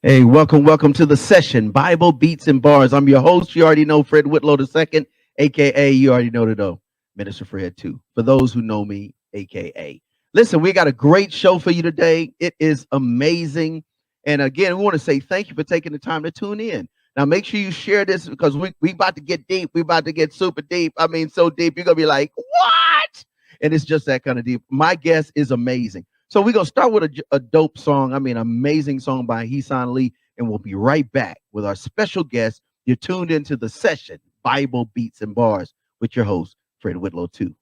Hey, welcome to the session, Bible Beats and Bars. I'm your host. You already know Fred Whitlow II, aka you already know the though, Minister Fred too. For those who know me, aka. Listen, we got a great show for you today. It is amazing. And again, we want to say thank you for taking the time to tune in. Now make sure you share this because we about to get deep. We about to get super deep. I mean, so deep, you're gonna be like, what? And it's just that kind of deep. My guest is amazing. So we're gonna start with a dope song. I mean, amazing song by Heesan Lee, and we'll be right back with our special guest. You're tuned into the session, Bible Beats and Bars, with your host, Fred Whitlow, too.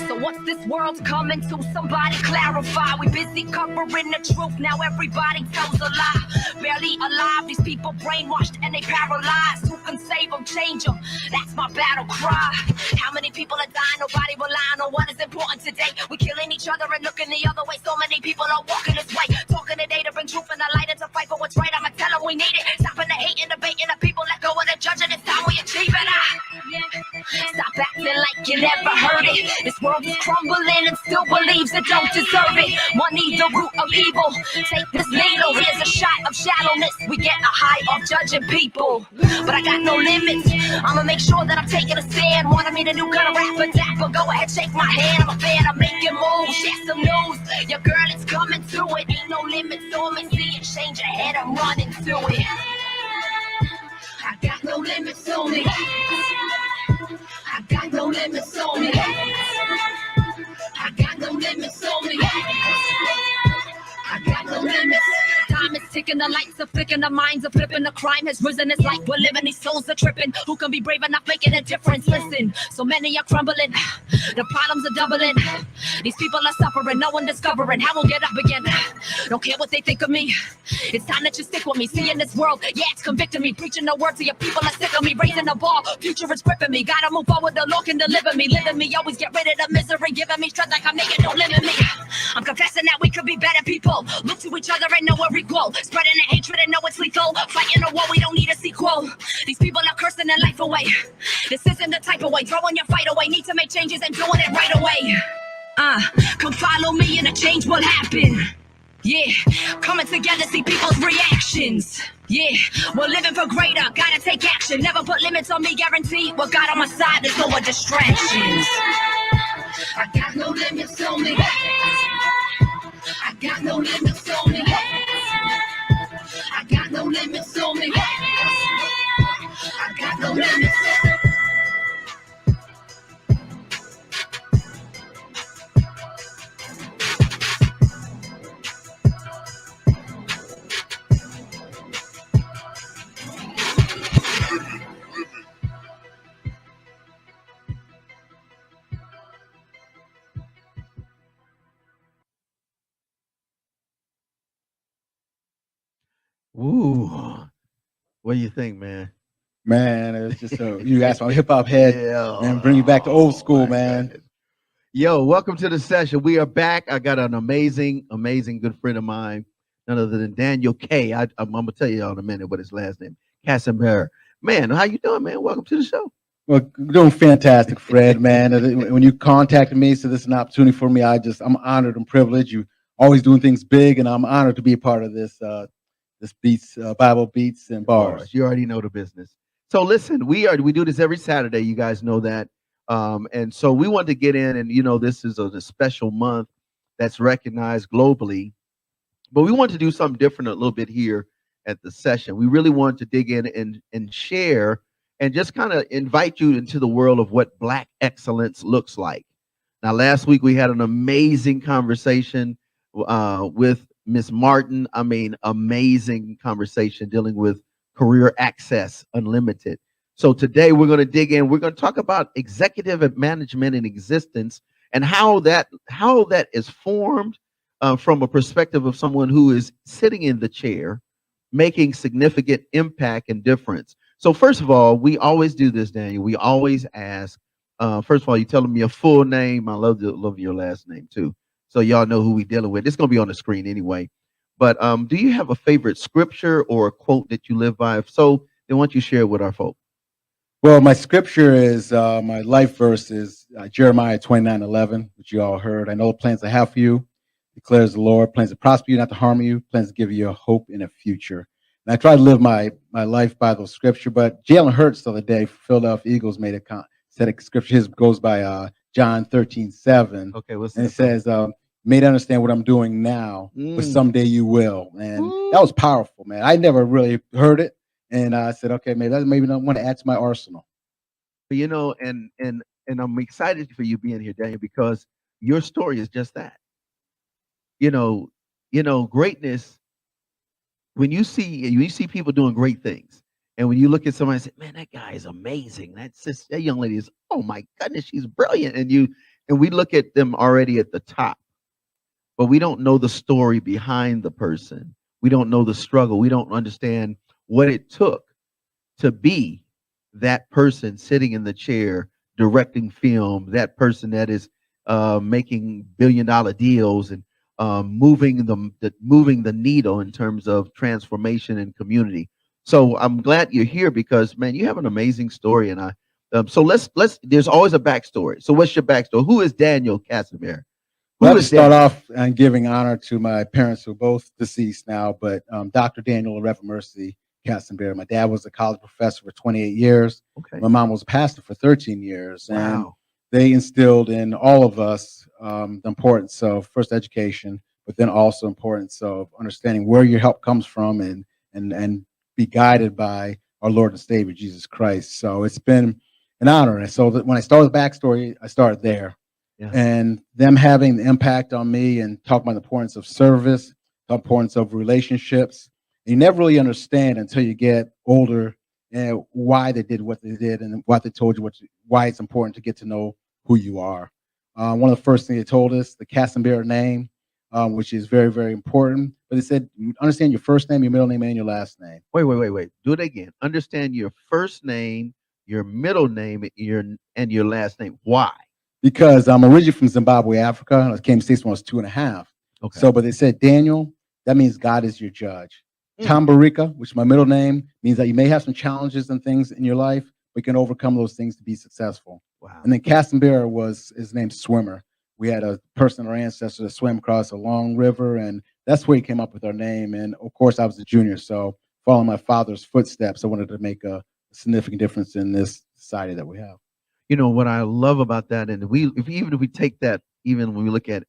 So what's this world's coming to? Somebody clarify. We busy covering the truth. Now everybody tells a lie. Barely alive. These people brainwashed and they paralyzed. Who can save them, change them? That's my battle cry. How many people are dying? Nobody relying on what is important today. We killing each other and looking the other way. So many people are walking this way. Talking today to bring truth and the light and to fight for what's right. I'ma tell them we need it. Stopping the hate and debating the people. Let go of the judging. It's time we achieve it. Stop acting like you never heard it. This world is crumbling and still believes it don't deserve it. Money, the root of evil. Take this needle. Here's a shot of shallowness. We get a high off judging people, but I got no limits. I'ma make sure that I'm taking a stand. Wanted me to do kind of rapper dapper. Go ahead, shake my hand. I'm a fan. I'm making moves. Share some news. Your girl is coming to it. Ain't no limits on me. See it, change your head. I'm running to it. I got no limits on me. I got no limits on me. I got no limits on me. I got no limits. Time is ticking, the lights are flicking, the minds are flipping, the crime has risen, it's like we're living, these souls are tripping. Who can be brave enough making a difference? Listen, so many are crumbling, the problems are doubling. These people are suffering, no one discovering how we'll get up again. Don't care what they think of me. It's time that you stick with me. See in this world, yeah, it's convicting me. Preaching the word to your people are sick of me. Raising the bar, future is gripping me. Gotta move forward, the Lord can deliver me. Living me, always get rid of the misery. Giving me strength like I'm making, don't limit me. I'm confessing that we could be better people. Look to each other and know we're equal. Spreading the hatred and know it's lethal. Fighting a war, we don't need a sequel. These people are cursing their life away. This isn't the type of way. Throwing your fight away. Need to make changes and doing it right away. Come follow me and a change will happen. Yeah, coming together, see people's reactions. Yeah, we're living for greater, gotta take action. Never put limits on me, guaranteed. What got on my side, there's no more distractions. I got no limits on me. I got no limits on me. I got no limits on me. I got no limits on me. Ooh, what do you think, man? Man, it's just you asked my hip hop head and bring you back to old school, man. Goodness. Yo, welcome to the session. We are back. I got an amazing good friend of mine, none other than Daniel K. I'm gonna tell you all in a minute what his last name, Kasambira. Man, how you doing, man? Welcome to the show. Well, doing fantastic, Fred, man. When you contacted me, so this is an opportunity for me. I'm honored and privileged. You always doing things big, and I'm honored to be a part of this beats Bible beats and bars. You already know the business. So listen, we do this every Saturday. You guys know that. And so we want to get in, and this is a special month that's recognized globally, but we want to do something different a little bit here at the session. We really want to dig in and share and just kind of invite you into the world of what Black excellence looks like. Now, last week we had an amazing conversation with Miss Martin. I mean, amazing conversation dealing with career access unlimited. So today we're going to dig in. We're going to talk about executive management in existence and how that is formed from a perspective of someone who is sitting in the chair, making significant impact and difference. So first of all, we always do this, Daniel. We always ask First of all, you telling me your full name. I love your last name too. So y'all know who we dealing with. It's gonna be on the screen anyway. But do you have a favorite scripture or a quote that you live by? If so, then why don't you share it with our folks? Well, my scripture is my life verse is Jeremiah 29:11, which you all heard. I know the plans I have for you, declares the Lord, plans to prosper you, not to harm you, plans to give you a hope in a future. And I try to live my life by those scripture. But Jalen Hurts the other day, Philadelphia Eagles, made said a scripture. His goes by John 13:7, Okay, what's and that? it says, "May understand what I'm doing now, but someday you will." And that was powerful, man. I never really heard it. And I said, okay, maybe I want to add to my arsenal. But and I'm excited for you being here, Daniel, because your story is just that. You know, greatness. When you see people doing great things, and when you look at somebody and say, "Man, that guy is amazing," that young lady is, "Oh my goodness, she's brilliant," and we look at them already at the top, but we don't know the story behind the person. We don't know the struggle. We don't understand what it took to be that person sitting in the chair directing film, that person that is making billion-dollar deals and moving the needle in terms of transformation and community. So I'm glad you're here because man, you have an amazing story, and so let's. There's always a backstory. So what's your backstory? Who is Daniel Kasambira? Well, Who to is start Daniel? off and giving honor to my parents who are both deceased now, but Dr. Daniel Reverend Mercy Kasambira. My dad was a college professor for 28 years. Okay. My mom was a pastor for 13 years. And Wow. they instilled in all of us the importance of first education, but then also importance of understanding where your help comes from and be guided by our Lord and Savior Jesus Christ. So it's been an honor. And so when I started the backstory, I started there. Yeah. And them having the impact on me and talking about the importance of service, the importance of relationships. You never really understand until you get older and why they did what they did and what they told you, why it's important to get to know who you are. One of the first things they told us, the Kasambira name, which is very, very important. But they said, you understand your first name, your middle name, and your last name. Wait. Do it again. Understand your first name, your middle name, and your last name. Why? Because I'm originally from Zimbabwe, Africa. I came to States when I was 2.5. Okay. So, but they said, Daniel, that means God is your judge. Mm. Tambarika, which is my middle name, means that you may have some challenges and things in your life, but you can overcome those things to be successful. Wow. And then Kasambira was his name, swimmer. We had a person, our ancestor, that swam across a long river, and that's where he came up with our name. And of course, I was a junior, so following my father's footsteps, I wanted to make a significant difference in this society that we have. You know what I love about that, and even if we take that, even when we look at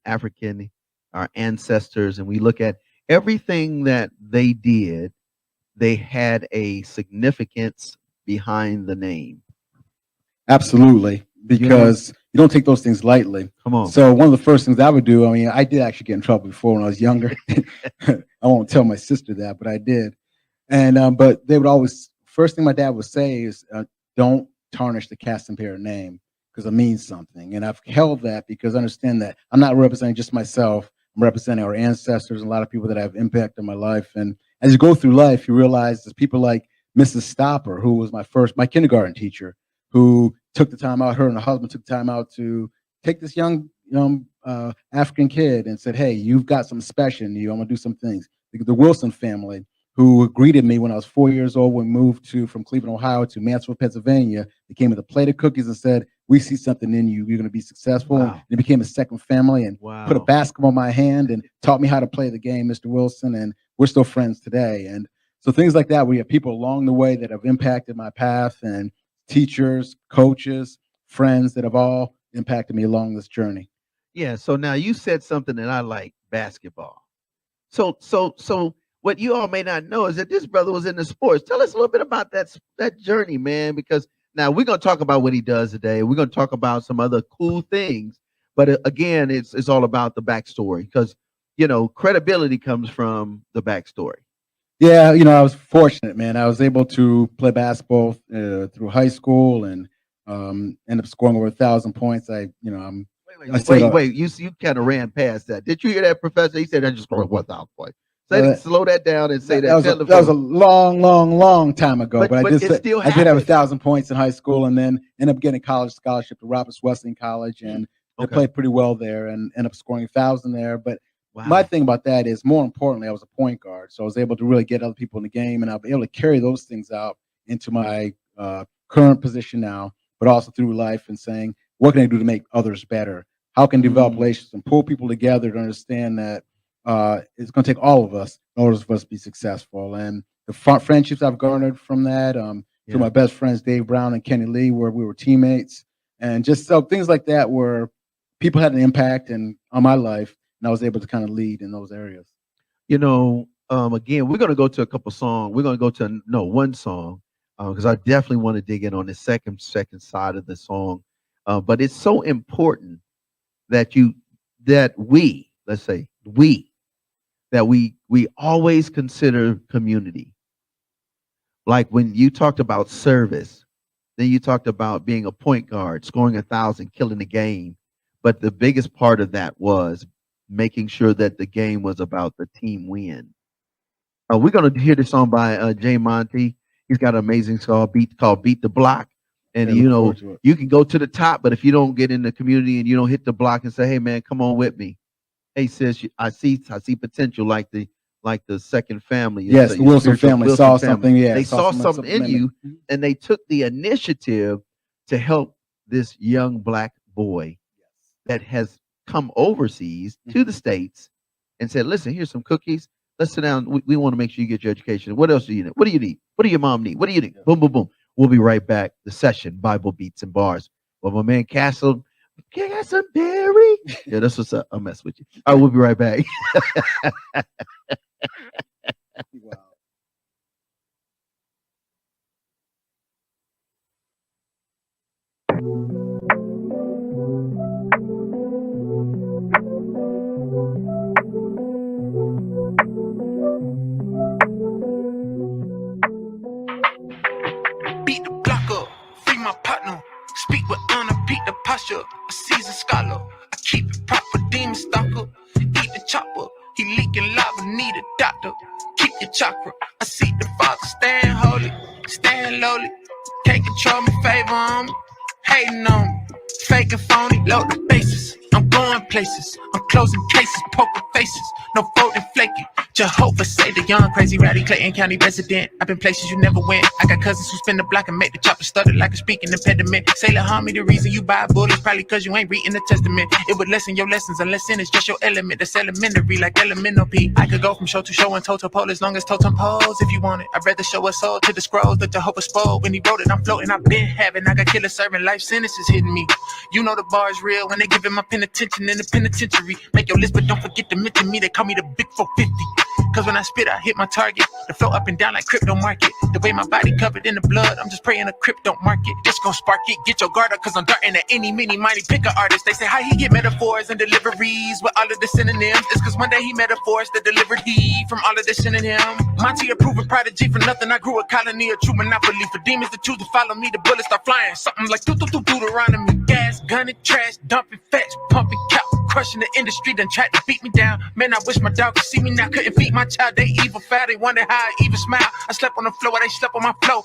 our ancestors, and we look at everything that they did, they had a significance behind the name. Absolutely, because you don't take those things lightly. Come on. So one of the first things I would do, I mean, I did actually get in trouble before when I was younger. I won't tell my sister that, but I did. And but they would always, first thing my dad would say is, don't tarnish the Kasambira name because it means something. And I've held that because I understand that I'm not representing just myself. I'm representing our ancestors and a lot of people that have impact on my life. And as you go through life, you realize there's people like Mrs. Stopper, who was my kindergarten teacher, who took the time out, her and her husband took time out to take this young African kid and said, hey, you've got some special in you. I'm gonna do some things. The Wilson family, who greeted me when I was 4 years old when we moved from Cleveland, Ohio to Mansfield, Pennsylvania. They came with a plate of cookies and said, we see something in you. You're going to be successful. Wow. And it became a second family and Wow. put a basketball in my hand and taught me how to play the game, Mr. Wilson. And we're still friends today. And so things like that, we have people along the way that have impacted my path, and teachers, coaches, friends that have all impacted me along this journey. Yeah. So now you said something that I like, basketball. So what you all may not know is that this brother was in the sports. Tell us a little bit about that journey, man, because now we're going to talk about what he does today. We're going to talk about some other cool things. But again, it's all about the backstory because, credibility comes from the backstory. Yeah, I was fortunate, man. I was able to play basketball through high school and end up scoring over 1,000 points. I'm Wait. You kind of ran past that. Did you hear that, Professor? He said I just scored 1,000 points. slow that down and say that. That was a long time ago. But it still I did have happens. 1,000 points in high school, and then ended up getting a college scholarship to Roberts Wesleyan College, and I played pretty well there, and ended up scoring 1,000 there. But my thing about that is, more importantly, I was a point guard, so I was able to really get other people in the game, and I'll be able to carry those things out into my current position now, but also through life, and saying, what can I do to make others better? How can I develop relationships and pull people together to understand that it's going to take all of us in order for us to be successful. And the friendships I've garnered from that, to my best friends, Dave Brown and Kenny Lee, where we were teammates, and just so things like that, where people had an impact on my life, and I was able to kind of lead in those areas. Again, we're going to go to a couple songs. We're going to go to one song, because I definitely want to dig in on the second side of the song. But it's so important that we always consider community. Like when you talked about service, then you talked about being a point guard, scoring 1,000, killing the game. But the biggest part of that was making sure that the game was about the team win. We're going to hear this song by Jay Monty. He's got an amazing song called Beat the Block. And, you can go to the top, but if you don't get in the community and you don't hit the block and say, hey, man, come on with me. Hey, sis, I see potential like the second family. Yes, the Wilson family saw something. Yeah, they saw something in you, and they took the initiative to help this young Black boy that has come overseas to the States and said, listen, here's some cookies. Let's sit down. We want to make sure you get your education. What else do you need? What do you need? What do your mom need? What do you need? Boom, boom, boom. We'll be right back. The session, Bible Beats and Bars. Well, my man Kasambira. Yeah, that's what's up. I'll mess with you. All right, we'll be right back. Wow. Beat the block up, free my partner. Speak with honor, beat the posture. A seasoned scholar, I keep it proper. Demon stalker, eat the chopper. He leaking lava, need a doctor. Keep your chakra. I see the Father stand holy, stand lowly. Can't control me, favor on me, hating on me. Fake and phony, load the bases. I'm going places, I'm closing cases, poker faces, no folding flaking. Jehovah say the young, crazy, rowdy Clayton County resident. I've been places you never went. I got cousins who spin the block and make the chopper stutter like a speaking impediment. Sailor homie, the reason you buy bullets probably cause you ain't reading the testament. It would lessen your lessons unless sin is just your element. That's elementary like elemental P. I could go from show to show and toe to pole as long as totem pose if you want it. I'd rather show a soul to the scrolls that Jehovah spoke. When he wrote it, I'm floating, I've been having. I got killer serving, life sentences hitting me. You know the bar is real when they giving my penitentiary in the penitentiary. Make your list, but don't forget to mention me. They call me the Big 450. Cause when I spit, I hit my target. The flow up and down like crypto market. The way my body covered in the blood, I'm just praying a crypto market. Just gon' spark it, get your guard up, cause I'm darting at any, mini, mighty picker artist. They say how he get metaphors and deliveries with all of the synonyms. It's cause one day he metaphors that delivered he from all of the sin in him. Monty a proven prodigy for nothing. I grew a colony, a true monopoly. For demons to choose to follow me, the bullets start flying. Something like Deuteronomy. Gas, gunning, trash, dumping facts, pumping cow. Crushing the industry, then tried to beat me down. Man, I wish my dog could see me now. Couldn't feed my child, they evil foul. They wonder how I even smile. I slept on the floor, they slept on my flow.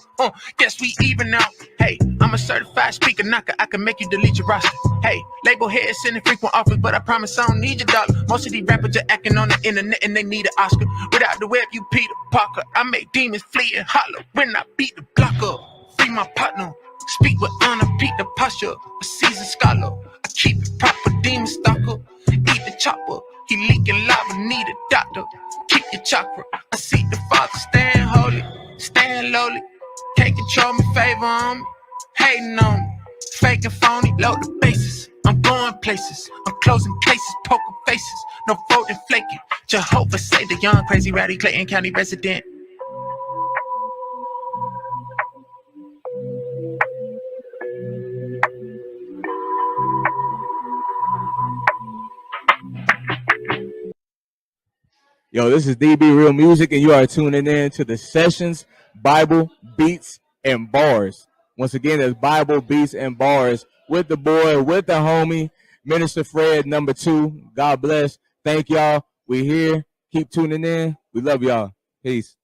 Guess we even now. Hey, I'm a certified speaker knocker. I can make you delete your roster. Hey, label heads sending frequent offers, but I promise I don't need your dollar. Most of these rappers are acting on the internet and they need an Oscar. Without the web, you Peter Parker. I make demons flee and holler when I beat the block up. Free my partner. Speak with honor, beat the posture. A seasoned scholar. I keep it proper, demon stalker. Eat the chopper. He leaking lava, need a doctor. Keep your chakra. I see the Father stand holy, stand lowly. Can't control me, favor on me, hating on me. Fake and phony, load the bases. I'm going places, I'm closing cases, poker faces, no folding flaking. Jehovah say the young, crazy, rowdy Clayton County resident. Yo, this is DB Real Music, and you are tuning in to the Sessions, Bible, Beats, and Bars. Once again, there's Bible, Beats, and Bars with the boy, with the homie, Minister Fred, number 2. God bless. Thank y'all. We here. Keep tuning in. We love y'all. Peace.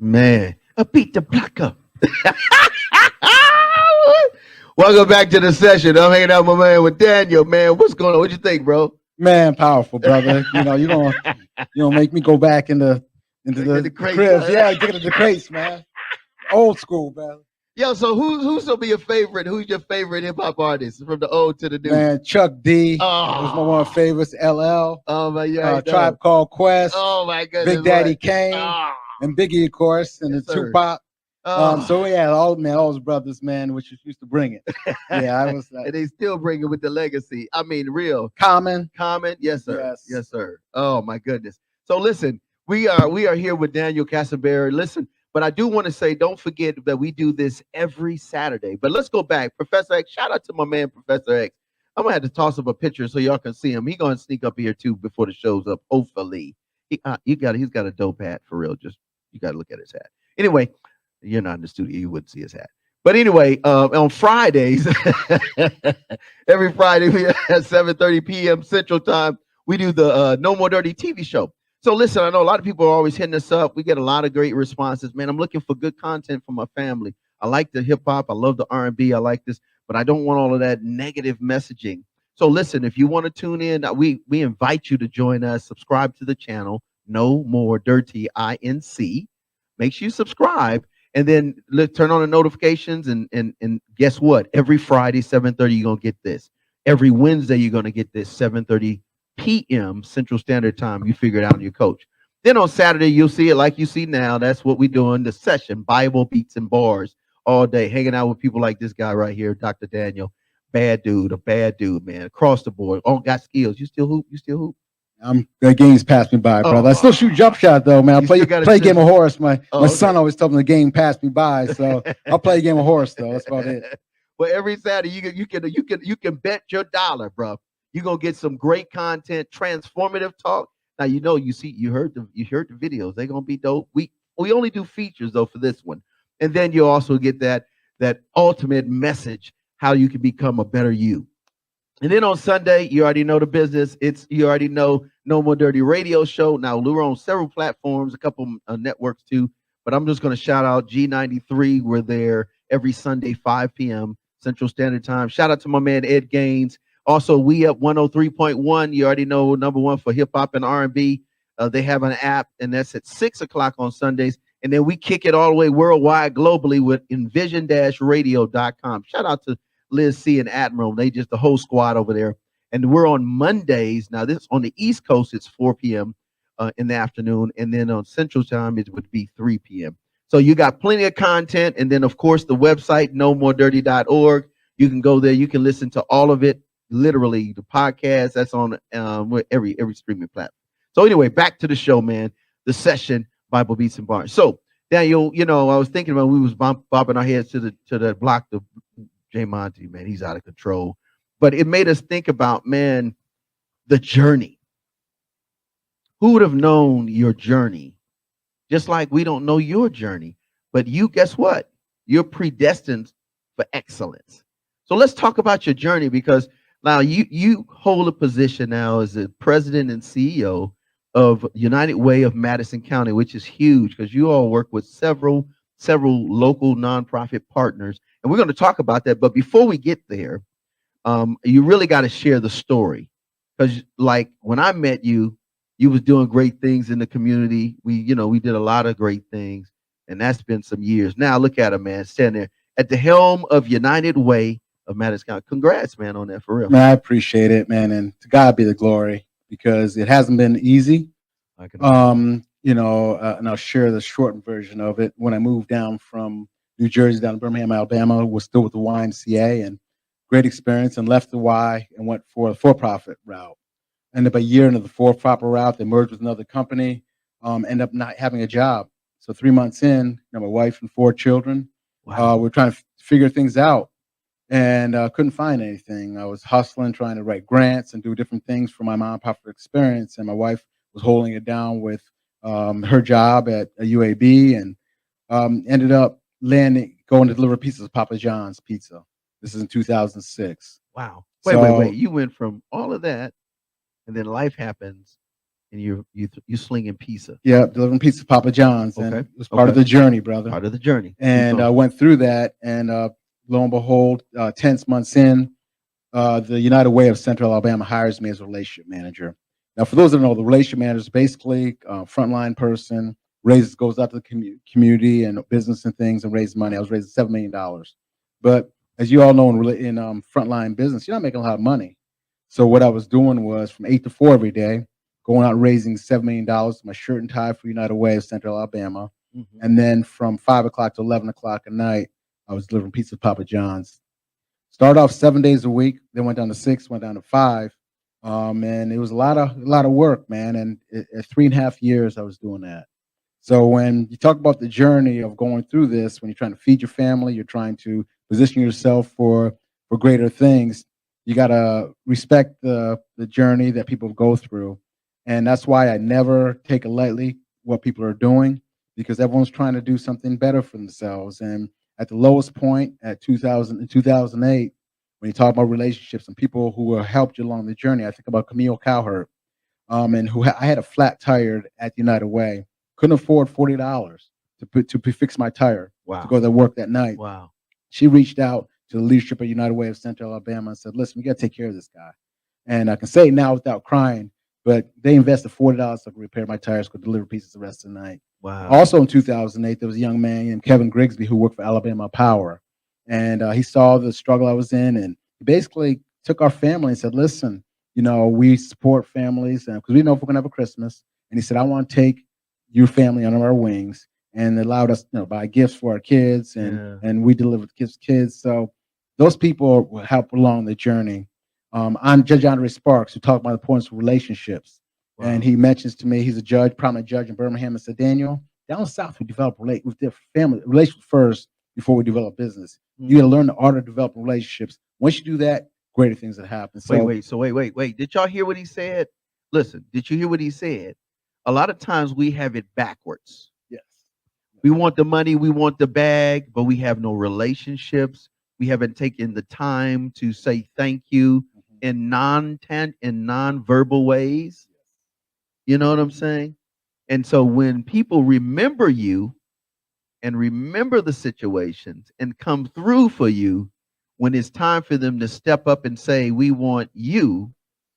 Man, I beat the block up. Welcome back to the session. I'm hanging out with my man with Daniel. Man, what's going on? What you think, bro? Man, powerful, brother. You know, you don't make me go back into the crates, cribs. huh? Yeah, get into the crates, man. Old school, man. Yo, so who's gonna be your favorite? Who's your favorite hip hop artist from the old to the new? Man, Chuck D Oh. was my one of my favorites. LL, Oh my God, Tribe Called Quest, oh my goodness, Big Daddy boy. Kane, Oh. and Biggie, of course, and Yes, the sir. Tupac. Oh. So yeah, all those brothers, man, which used to bring it. Yeah, I was and they still bring it with the legacy. I mean, real Common. yes, sir. Yes. Yes, sir. Oh my goodness. So listen, we are here with Daniel Kasambira. Listen, but I do want to say, don't forget that we do this every Saturday. But let's go back, Professor X. Shout out to my man, Professor X. I'm gonna have to toss up a picture so y'all can see him. He's gonna sneak up here too before the show's up. Hopefully, he's got a dope hat for real. Just you got to look at his hat. Anyway, you're not in the studio, you wouldn't see his hat. But anyway, on Fridays, every Friday at 7:30 p.m. Central Time, we do the No More Dirty TV show. So listen, I know a lot of people are always hitting us up. We get a lot of great responses. Man, I'm looking for good content for my family. I like the hip hop. I love the R&B. I like this, but I don't want all of that negative messaging. So listen, if you want to tune in, we invite you to join us. Subscribe to the channel, No More Dirty INC. Make sure you subscribe. And then turn on the notifications and guess what? Every Friday, 7:30, you're gonna get this. Every Wednesday, you're gonna get this 7:30 p.m. Central Standard Time. You figure it out in your coach. Then on Saturday, you'll see it like you see now. That's what we're doing. The session, Bible beats and bars all day, hanging out with people like this guy right here, Dr. Daniel. A bad dude, man. Across the board. All got skills. You still hoop? The game's passed me by, brother. I still shoot jump shot though, man. I play a game of horse. My son always told me the game passed me by, so I'll play a game of horse though. That's about it. Well, every Saturday you can bet your dollar, bro. You're gonna get some great content, transformative talk. Now you heard the videos. They're gonna be dope. We only do features though for this one, and then you also get that ultimate message how you can become a better you. And then on Sunday, you already know the business. You already know No More Dirty Radio Show. Now we're on several platforms, a couple networks too. But I'm just going to shout out G93. We're there every Sunday, 5 p.m. Central Standard Time. Shout out to my man Ed Gaines. Also, We Up 103.1. You already know #1 for hip hop and R&B. They have an app, and that's at 6 o'clock on Sundays. And then we kick it all the way worldwide, globally with envision-radio.com. Shout out to Liz C and Admiral. They just the whole squad over there. And we're on Mondays. Now, this on the East Coast, it's 4 p.m. In the afternoon. And then on Central Time, it would be 3 p.m. So you got plenty of content. And then, of course, the website, nomoredirty.org. You can go there. You can listen to all of it. Literally, the podcast, that's on every streaming platform. So anyway, back to the show, man. The session, Bible Beats and Bars. So, Daniel, I was thinking about we was bopping our heads to the block, the J Monty, man, he's out of control. But it made us think about, man, the journey. Who would have known your journey? Just like we don't know your journey. But you, guess what? You're predestined for excellence. So let's talk about your journey, because now you hold a position now as the president and CEO of United Way of Madison County, which is huge because you all work with several local nonprofit partners. And we're going to talk about that. But before we get there, you really got to share the story, because like when I met you, you was doing great things in the community. We did a lot of great things, and that's been some years. Now look at him, man, standing there at the helm of United Way of Madison County. Congrats, man, on that, for real. Man, I appreciate it, man, and to God be the glory, because it hasn't been easy. And I'll share the shortened version of it. When I moved down from New Jersey down to Birmingham, Alabama, was still with the YMCA, and great experience, and left the Y and went for a for-profit route. Ended up a year into the for-profit route. They merged with another company. Ended up not having a job. So 3 months in, my wife and 4 children. Wow. We're trying to figure things out, and couldn't find anything. I was hustling, trying to write grants and do different things for my nonprofit experience, and my wife was holding it down with her job at a UAB, and ended up going to deliver pizzas, Papa John's Pizza. This is in 2006. Wow. So, Wait. You went from all of that, and then life happens, and you slinging pizza. yeah, delivering pizza, Papa John's, and Okay. it was part of the journey, brother. Part of the journey. Keep And I going. went through that, and lo and behold, 10 months in, the United Way of Central Alabama hires me as a relationship manager. Now, for those that don't know, the relationship manager is basically a frontline person, goes out to the community and business and things and raises money. I was raising $7 million. But as you all know, in frontline business, you're not making a lot of money. So what I was doing was from 8 to 4 every day, going out raising $7 million, my shirt and tie for United Way of Central Alabama. Mhm. And then from 5 o'clock to 11 o'clock at night, I was delivering pizza at Papa John's. Started off 7 days a week, then went down to 6, went down to 5. And it was a lot of work, man. And at 3.5 years, I was doing that. So when you talk about the journey of going through this, when you're trying to feed your family, you're trying to position yourself for greater things, you got to respect the journey that people go through. And that's why I never take it lightly what people are doing, because everyone's trying to do something better for themselves. And at the lowest point at 2008, when you talk about relationships and people who have helped you along the journey, I think about Camille Cowherd, and I had a flat tire at United Way. Couldn't afford $40 to fix my tire Wow. to go to work that night. Wow. She reached out to the leadership of United Way of Central Alabama and said, "Listen, we got to take care of this guy." And I can say it now without crying, but they invested $40 to repair my tires, could deliver pizzas the rest of the night. Wow. Also in 2008, there was a young man named Kevin Grigsby who worked for Alabama Power. And he saw the struggle I was in, and he basically took our family and said, "Listen, we support families because we know if we're going to have a Christmas." And he said, "I want to take your family under our wings," and allowed us buy gifts for our kids, and we delivered gifts to kids. So those people will help along the journey. I'm Judge Andre Sparks, who talked about the importance of relationships. Wow. And he mentions to me, he's a judge, prominent judge in Birmingham, and said, "Daniel, down south, we develop with their family relationship first before we develop business. You got to learn the art of developing relationships. Once you do that, greater things that happen." So Wait. Did y'all hear what he said? Listen, did you hear what he said? A lot of times we have it backwards. yes, We want the money, we want the bag, but we have no relationships. We haven't taken the time to say thank you in non-verbal ways. You know what I'm saying? And so when people remember you and remember the situations and come through for you, when it's time for them to step up and say, "We want you,"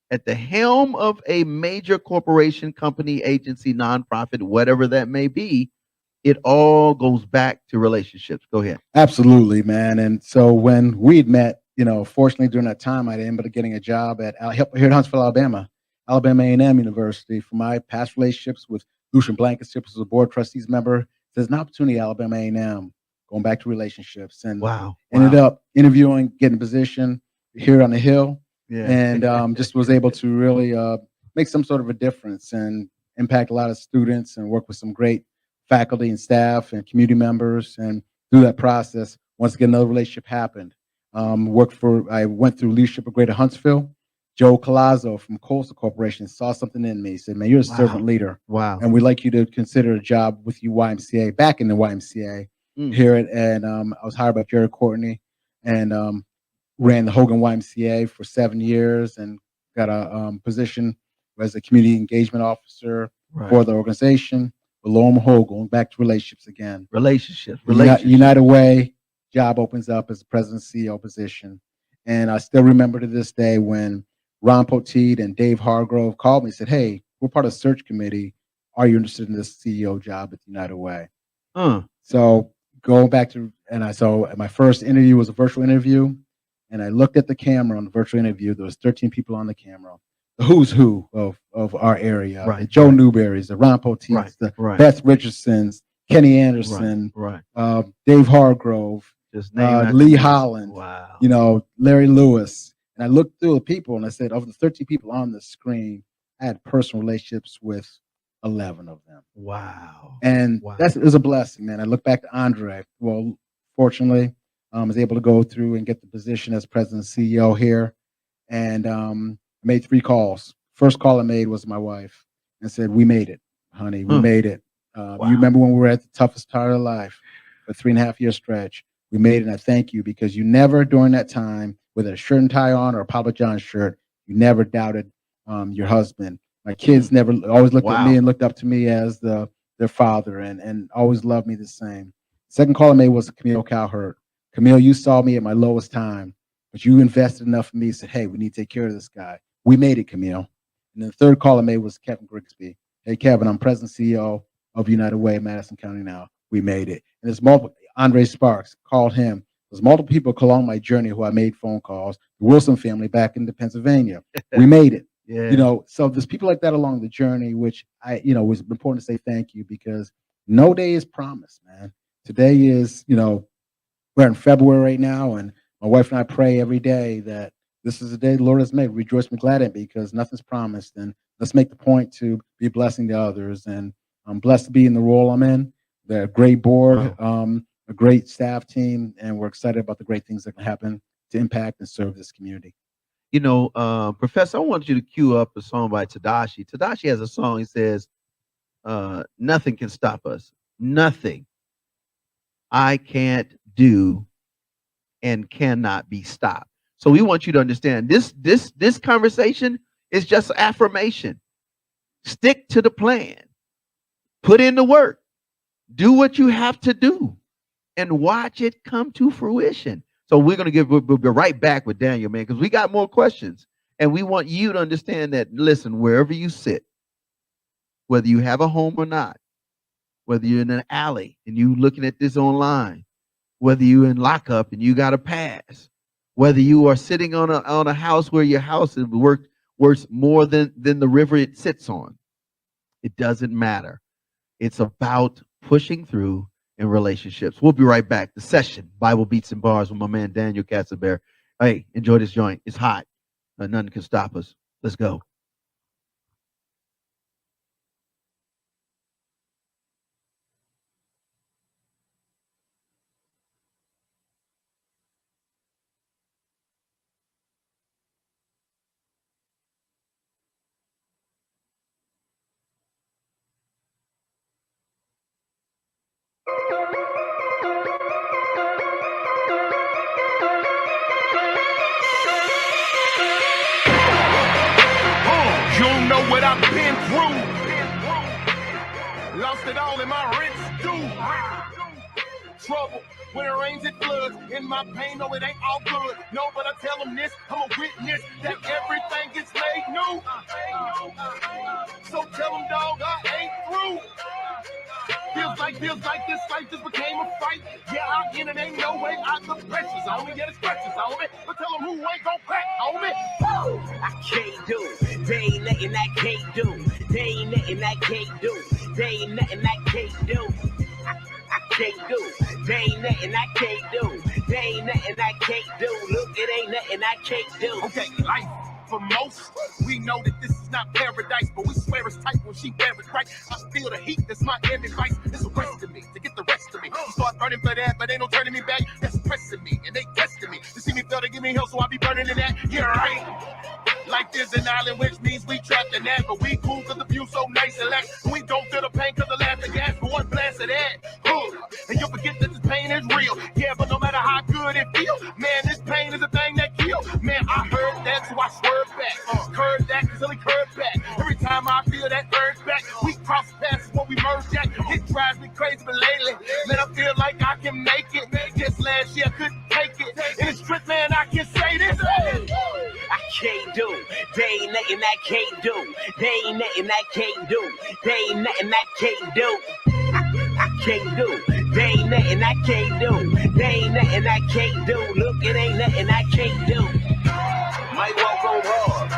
at the helm of a major corporation, company, agency, nonprofit, whatever that may be, it all goes back to relationships. Go ahead. absolutely, man. And so when we'd met, fortunately during that time, I ended up getting a job here at Huntsville, Alabama A&M University, for my past relationships with Lucian Blankenship as a board trustees member. There's an opportunity at Alabama A&M, going back to relationships, and Wow. ended up interviewing, getting a position here on the Hill, Yeah. and just was able to really make some sort of a difference and impact a lot of students and work with some great faculty and staff and community members. And through that process, once again, another relationship happened. I went through leadership of Greater Huntsville. Joe Colazzo from Coastal Corporation saw something in me. He said, "Man, you're a servant leader. Wow. And we'd like you to consider a job with you YMCA," back in the YMCA here I was hired by Jerry Courtney, and ran the Hogan YMCA for 7 years, and got a position as a community engagement officer for the organization. But lo and behold, going back to relationships again. Relationships. United Way job opens up as the president CEO position. And I still remember to this day when Ron Poteet and Dave Hargrove called me and said, "Hey, we're part of the search committee. Are you interested in this CEO job at United Way?" So going back to, so my first interview was a virtual interview, and I looked at the camera on the virtual interview. There was 13 people on the camera, the who's who of our area, the Joe Newberries, the Ron Poteets, the Beth Richardsons, Kenny Anderson, Dave Hargrove, Lee Holland, Larry Lewis. And I looked through the people and I said, of the 13 people on the screen, I had personal relationships with 11 of them. Wow. And that was a blessing, man. I look back to Andre. Well, fortunately, I was able to go through and get the position as president and CEO here. And I made 3 calls. First call I made was my wife and said, "We made it, honey. We made it. You remember when we were at the toughest part of life, a 3.5 year stretch. We made it, and I thank you because you never during that time, whether a shirt and tie on or a Papa John shirt, you never doubted your husband. My kids never always looked at me and looked up to me as their father and always loved me the same. Second call I made was Camille Cowherd. Camille, you saw me at my lowest time, but you invested enough in me and said, hey, we need to take care of this guy. We made it, Camille. And then the third call I made was Kevin Grigsby. Hey, Kevin, I'm president CEO of United Way, Madison County now. We made it. And there's multiple, Andre Sparks, called him. There's multiple people along my journey who I made phone calls. The Wilson family back into Pennsylvania. We made it. Yeah. You know, so there's people like that along the journey, which was important to say thank you because no day is promised, man. Today is, we're in February right now, and my wife and I pray every day that this is the day the Lord has made. Rejoice and be glad in it because nothing's promised. And let's make the point to be a blessing to others. And I'm blessed to be in the role I'm in. They're a great board, a great staff team, and we're excited about the great things that can happen to impact and serve this community. Professor, I want you to cue up a song by Tadashi. Tadashi has a song. He says, nothing can stop us. Nothing I can't do and cannot be stopped. So we want you to understand this conversation is just affirmation. Stick to the plan. Put in the work. Do what you have to do and watch it come to fruition. So we're going to we'll be right back with Daniel, man, because we got more questions. And we want you to understand that, listen, wherever you sit, whether you have a home or not, whether you're in an alley and you looking at this online, whether you're in lockup and you got a pass, whether you are sitting on a house where your house is worth more than the river it sits on, it doesn't matter. It's about pushing through in relationships. We'll be right back. The session, Bible Beats and Bars with my man Daniel Kasambira. Hey, enjoy this joint. It's hot. Nothing can stop us. Let's go. You don't know what I've been through. Lost it all in my rents due. Trouble when it rains it floods. In my pain, no, it ain't all good. No, but I tell them this, I'm a witness that everything gets made new. So tell them, dog, I ain't through. Feels like this life just became a fight. Yeah, I'm in it, ain't no way out the pressures on me. Yeah, the stretches on me. But tell them who ain't gon' crack on me. I can't do. There ain't nothing I can't do. There ain't nothing I can't do. There ain't nothing I can't do. I can't do. There ain't nothing I can't do. There ain't nothing I can't do. Look, it ain't nothing I can't do. Okay, life for most, we know that this is not paradise, but we swear it's tight when she wear it right. I feel the heat, that's my end advice. It's a rest of me to get the rest of me. You start burning for that, but ain't no turning me back. That's pressing me, and they testing me. To see me fail to give me hell, so I be burning in that. Yeah, right. Life is an island, which means we trapped in that. But we cool cause the view so nice and lax. We don't feel the pain cause the laughter gas for one blast of that. And you'll forget that this pain is real. Yeah, but no matter how good it feels, man, this pain is a thing that kills. Man, I heard that, so I swerved back. Curved that, cause only curved back. Every time I feel that urge back, we cross paths when we merge that. It drives me crazy, but lately, man, I feel like I can make it. Just last year I couldn't take it. In the street, man, I can say this. I can't do. There ain't nothing I can't do. There ain't nothing I can't do. There ain't nothing I can't do. I can't do. There ain't nothing I can't do. There ain't nothing I can't do. Look, it ain't nothing I can't do. Might walk on hard.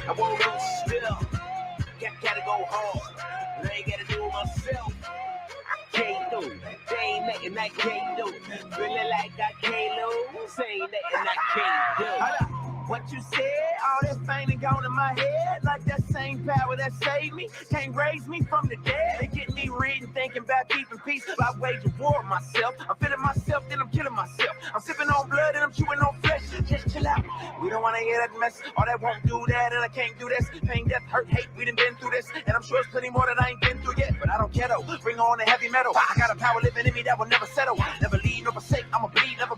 I won't lose still. Gotta go hard. I ain't gotta do it myself. I can't do. There ain't nothing I can't do. Feeling like I can't lose. Ain't nothing I can't do. What you said, all that fame and gone in my head, like that same power that saved me, can't raise me from the dead. They get me reading, thinking about keeping peace, about waging war on myself. I'm feeling myself, then I'm killing myself. I'm sipping on blood and I'm chewing on flesh. Just chill out. We don't want to hear that mess. All that won't do that, and I can't do this. Pain, death, hurt, hate, we done been through this, and I'm sure it's plenty more that I ain't been through yet. But I don't care though. Bring on the heavy metal. I got a power living in me that will never settle. Never leave, never forsake. I'ma bleed, never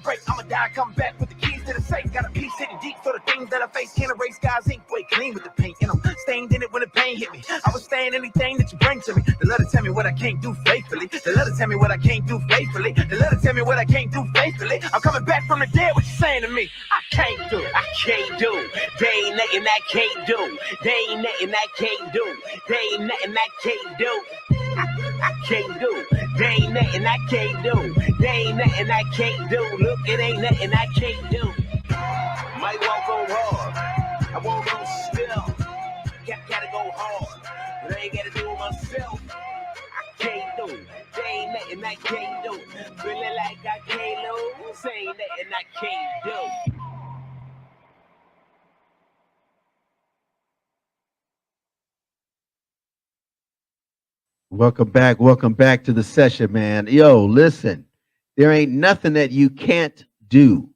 come back with the keys to the safe. Got a piece sitting deep so the things that I face can't erase God's ink. Way clean with the paint, and I'm stained in it when the pain hit me. I would stand anything that you bring to me. The letter tell me what I can't do faithfully. The letter tell me what I can't do faithfully. The letter tell me what I can't do faithfully. I'm coming back from the dead. What you saying to me? I can't do. I can't do. They ain't nothing I can't do. They ain't nothing I can't do. They ain't nothing I can't do. I can't do. They ain't nothing I can't do. They ain't nothing I can't do. Look, it ain't nothing I can't do. Might walk on hard. I won't go still. Gotta go hard. But I ain't gotta do it myself. I can't do. They ain't nothing I can't do. Feeling like I can't lose. Ain't nothing I can't do. Welcome back to the session, man. Yo, listen, there ain't nothing that you can't do.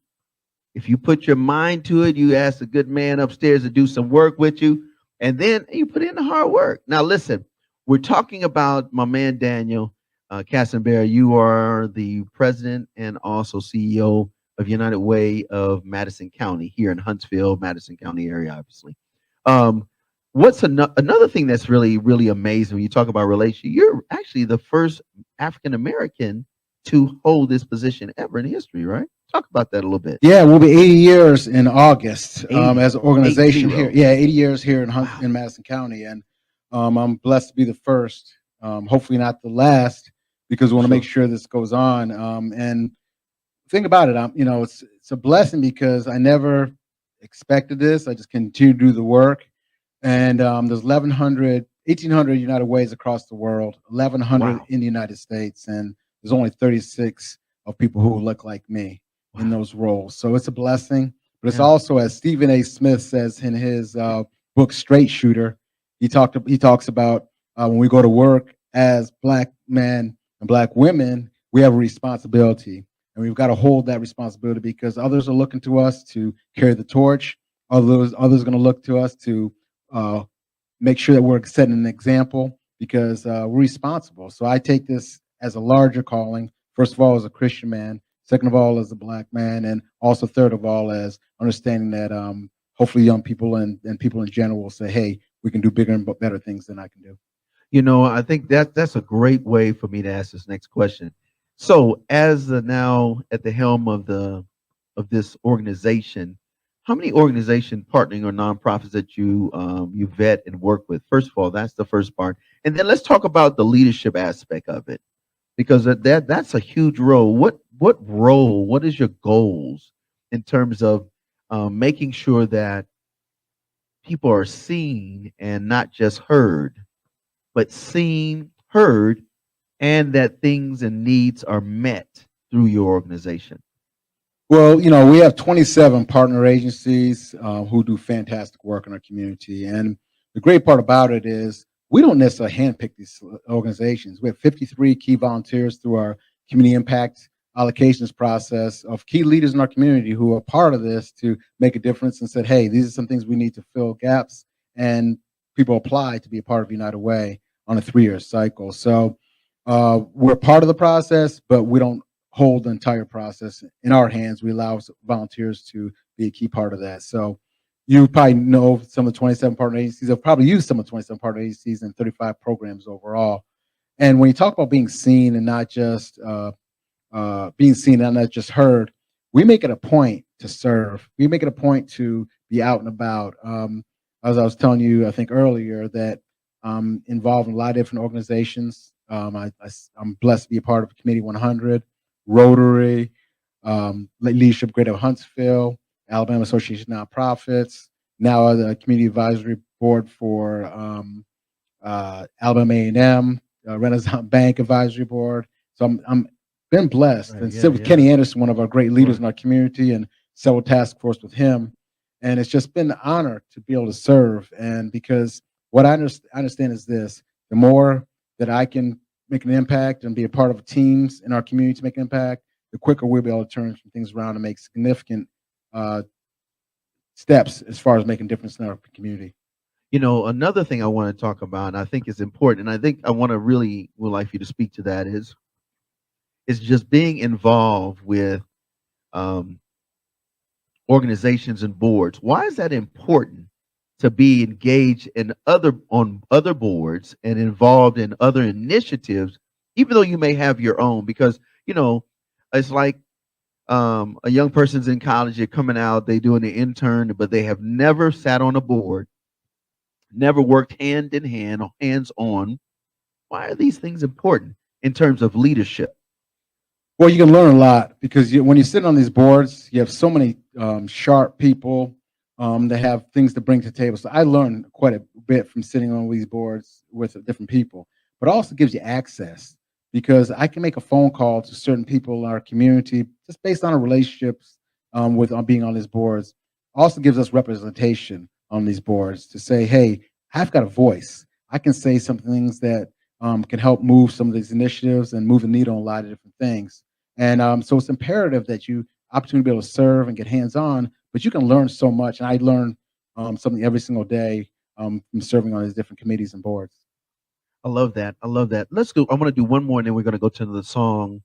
If you put your mind to it, you ask the good man upstairs to do some work with you, and then you put in the hard work. Now, listen, we're talking about my man Daniel Kasambira. You are the president and also CEO of United Way of Madison County here in Huntsville, Madison County area, obviously. Um, what's another thing that's really, really amazing when you talk about relation? You're actually the first African American to hold this position ever in history, right? Talk about that a little bit. Yeah, we'll be 80 years in August 80, as an organization 80. here. Yeah, 80 years here in Wow. in Madison County, and I'm blessed to be the first. Hopefully not the last, because we want to make sure this goes on. And think about it, it's a blessing because I never expected this. I just continue to do the work, and there's 1,800 United Ways across the world, 1,100 Wow. in the United States, and there's only 36 of people who look like me in those roles. So it's a blessing, but it's Yeah. also, as Stephen A. Smith says in his book Straight Shooter, he talks about when we go to work as Black men and Black women, we have a responsibility, and we've got to hold that responsibility because others are looking to us to carry the torch. Others are going to look to us to make sure that we're setting an example because we're responsible. So I take this as a larger calling. First of all, as a Christian man. Second of all, as a Black man, and also third of all, as understanding that hopefully young people and people in general will say, "Hey, we can do bigger and better things than I can do." You know, I think that's a great way for me to ask this next question. So, as now at the helm of this organization, how many organization partnering or nonprofits that you vet and work with? First of all, that's the first part, and then let's talk about the leadership aspect of it, because that's a huge role. What role? What is your goals in terms of making sure that people are seen and not just heard, but seen, heard, and that things and needs are met through your organization? Well, we have 27 partner agencies who do fantastic work in our community. And the great part about it is we don't necessarily handpick these organizations. We have 53 key volunteers through our community impact allocations process of key leaders in our community who are part of this to make a difference and said, hey, these are some things we need to fill gaps. And people apply to be a part of United Way on a 3-year cycle. So we're part of the process, but we don't hold the entire process in our hands. We allow volunteers to be a key part of that. So you probably know some of the 27 partner agencies. I've probably used some of the 27 partner agencies and 35 programs overall. And when you talk about being seen and not just heard, we make it a point to serve. We make it a point to be out and about. As I was telling you, I think earlier, that I'm involved in a lot of different organizations. I'm blessed to be a part of Committee 100, Rotary, Leadership Greater Huntsville, Alabama Association of Nonprofits, now the Community Advisory Board for Alabama A&M, Renaissance Bank Advisory Board. So I'm been blessed and sit with Kenny Anderson, one of our great leaders in our community, and several task force with him. And it's just been an honor to be able to serve. And because what I understand is this: the more that I can make an impact and be a part of teams in our community to make an impact, the quicker we'll be able to turn some things around and make significant steps as far as making a difference in our community. You know, another thing I want to talk about, and I think is important, and I think I want to really would like for you to speak to that, is just being involved with organizations and boards. Why is that important to be engaged in other boards and involved in other initiatives, even though you may have your own? Because it's like a young person's in college, they're coming out, they doing the intern, but they have never sat on a board, never worked hand in hand or hands on. Why are these things important in terms of leadership? Well, you can learn a lot because when you sit on these boards, you have so many sharp people that have things to bring to the table. So I learned quite a bit from sitting on these boards with different people, but also gives you access because I can make a phone call to certain people in our community just based on our relationships with being on these boards. Also gives us representation on these boards to say, hey, I've got a voice. I can say some things that can help move some of these initiatives and move the needle on a lot of different things. And so it's imperative that you opportunity to be able to serve and get hands-on, but you can learn so much. And I learn something every single day from serving on these different committees and boards. I love that. I love that. Let's go. I'm going to do one more, and then we're going to go to the song.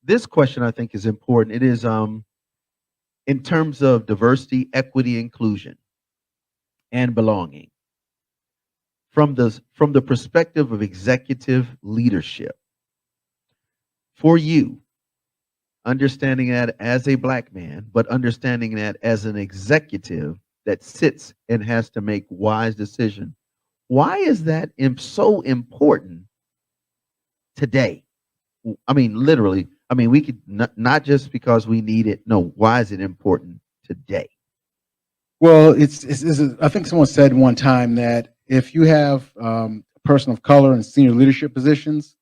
This question I think is important. It is in terms of diversity, equity, inclusion, and belonging. From the perspective of executive leadership, for you, understanding that as a Black man, but understanding that as an executive that sits and has to make wise decisions, why is that so important today? I mean, literally, we could not just because we need it. No, why is it important today? Well, I think someone said one time that if you have a person of color in senior leadership positions,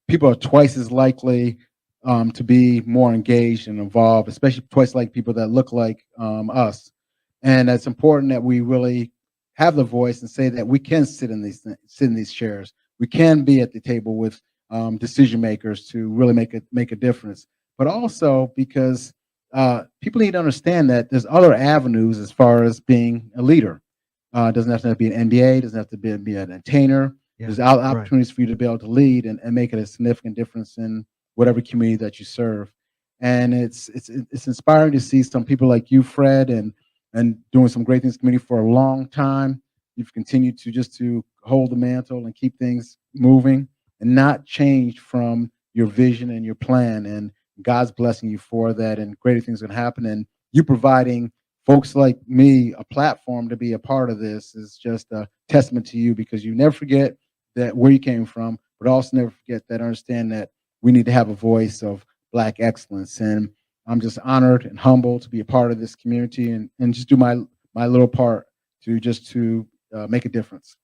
people are twice as likely to be more engaged and involved, especially twice like people that look like us. And it's important that we really have the voice and say that we can sit in these chairs. We can be at the table with decision makers to really make a difference. But also because people need to understand that there's other avenues as far as being a leader. It doesn't have to be an MBA, doesn't have to be an entertainer. Yeah, there's opportunities for you to be able to lead and make it a significant difference in whatever community that you serve. And it's inspiring to see some people like you, Fred, and doing some great things in the community for a long time. You've continued to hold the mantle and keep things moving and not change from your vision and your plan. And God's blessing you for that, and greater things are going to happen. And you providing folks like me a platform to be a part of this is just a testament to you, because you never forget that where you came from, but also never forget that understand that we need to have a voice of Black excellence. And I'm just honored and humbled to be a part of this community and just do my little part to make a difference.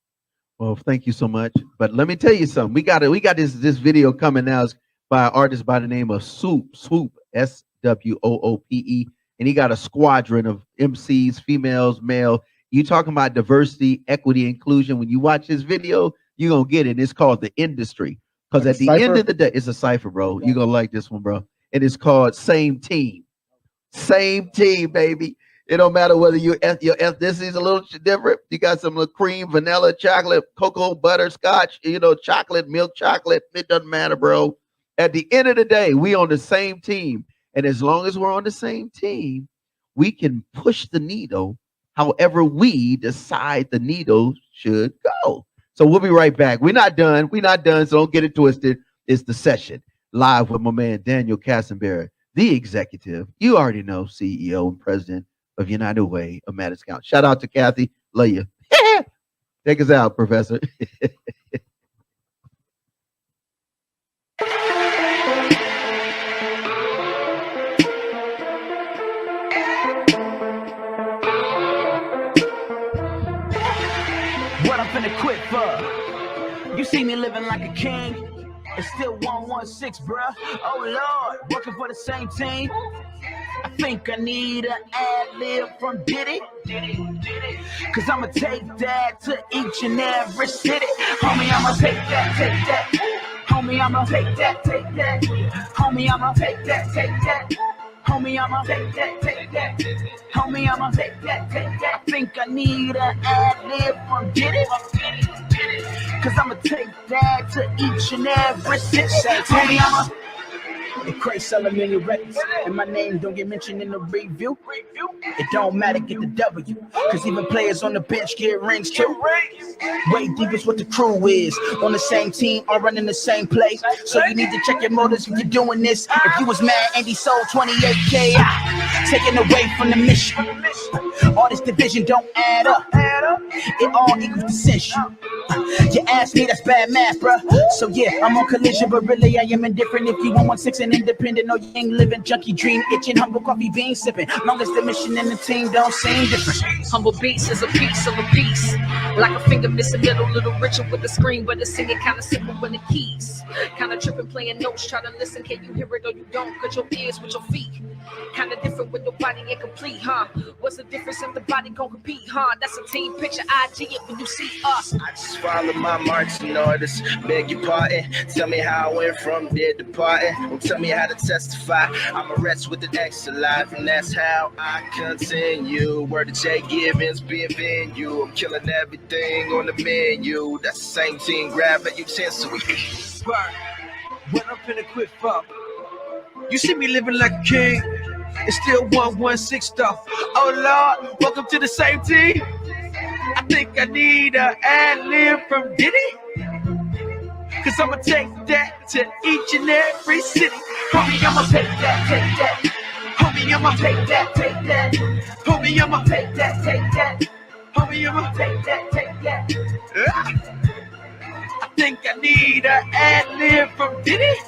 Well, thank you so much. But let me tell you something. We got this video coming now. It's by an artist by the name of Swoop, SWOOPE, and he got a squadron of MCs, females, male. You talking about diversity, equity, inclusion. When you watch this video, you're gonna get it. It's called The Industry. Because at the end of the day, it's a cipher, bro. You're gonna like this one, bro. And it's called Same Team. Same team, baby. It don't matter whether your ethnicity is a little different. You got some cream, vanilla, chocolate, cocoa, butter, scotch, chocolate, milk chocolate. It doesn't matter, bro. At the end of the day, we on the same team. And as long as we're on the same team, we can push the needle however we decide the needle should go. So we'll be right back. We're not done. So don't get it twisted. It's The Session, live with my man, Daniel Kasambira, the executive. You already know, CEO and president of United Way of Madison County. Shout out to Kathy. Love you. Take us out, Professor. What I'm finna quit for? You see me living like a king. It's still 116, bruh. Oh Lord, working for the same team. I think I need an ad-lib from Diddy. Cause I'ma take that to each and every city. Homie, I'ma take that. Homie, I'ma take that. Homie, I'ma take that. Homie, I'ma take that. Homie, I'ma take that. I think I need an ad-lib from Diddy. Cause I'ma take that to each and every city. Homie, It crazy selling million records, and my name don't get mentioned in the review. It don't matter, get the W, cause even players on the bench get rings too. Way deep is what the crew is. On the same team, all running the same play. So you need to check your motives if you're doing this. If you was mad, Andy sold 28K, taken away from the mission. All this division don't add up. It all equals dissension. You ask me, that's bad math, bruh. So yeah, I'm on collision, but really I am indifferent. If you want 1-6 and independent, no, you ain't living. Junkie dream, itching, humble coffee bean sipping. Long as the mission and the team don't seem different. Humble Beats is a piece of a piece. Like a finger missing middle, little richer with the screen, but the singing kinda simple with the keys. Kinda tripping, playing notes, try to listen, can you hear it or you don't? Cut your ears with your feet. Kinda different with the body incomplete, huh? What's the difference if the body gon' compete, huh? That's a team picture, IG it when you see us. I just follow my marching orders, beg your pardon. Tell me how I went from dead to parting. Don't tell me how to testify. I'm a wretch with an extra life, and that's how I continue. Word to Jay Givens, being venue. I'm killing everything on the menu. That's the same team, grab a utensil. Burn. What I'm finna quit for? You see me living like a king. It's still 116 though. Oh Lord, welcome to the same team. I think I need a ad-lib from Diddy. Cause I'ma take that to each and every city. Homie, I'ma take that, take that. Homie, I'ma take that, take that. Homie, I'ma take that, take that. Homie, I'ma take that, take that. I think I need a ad-lib from Diddy.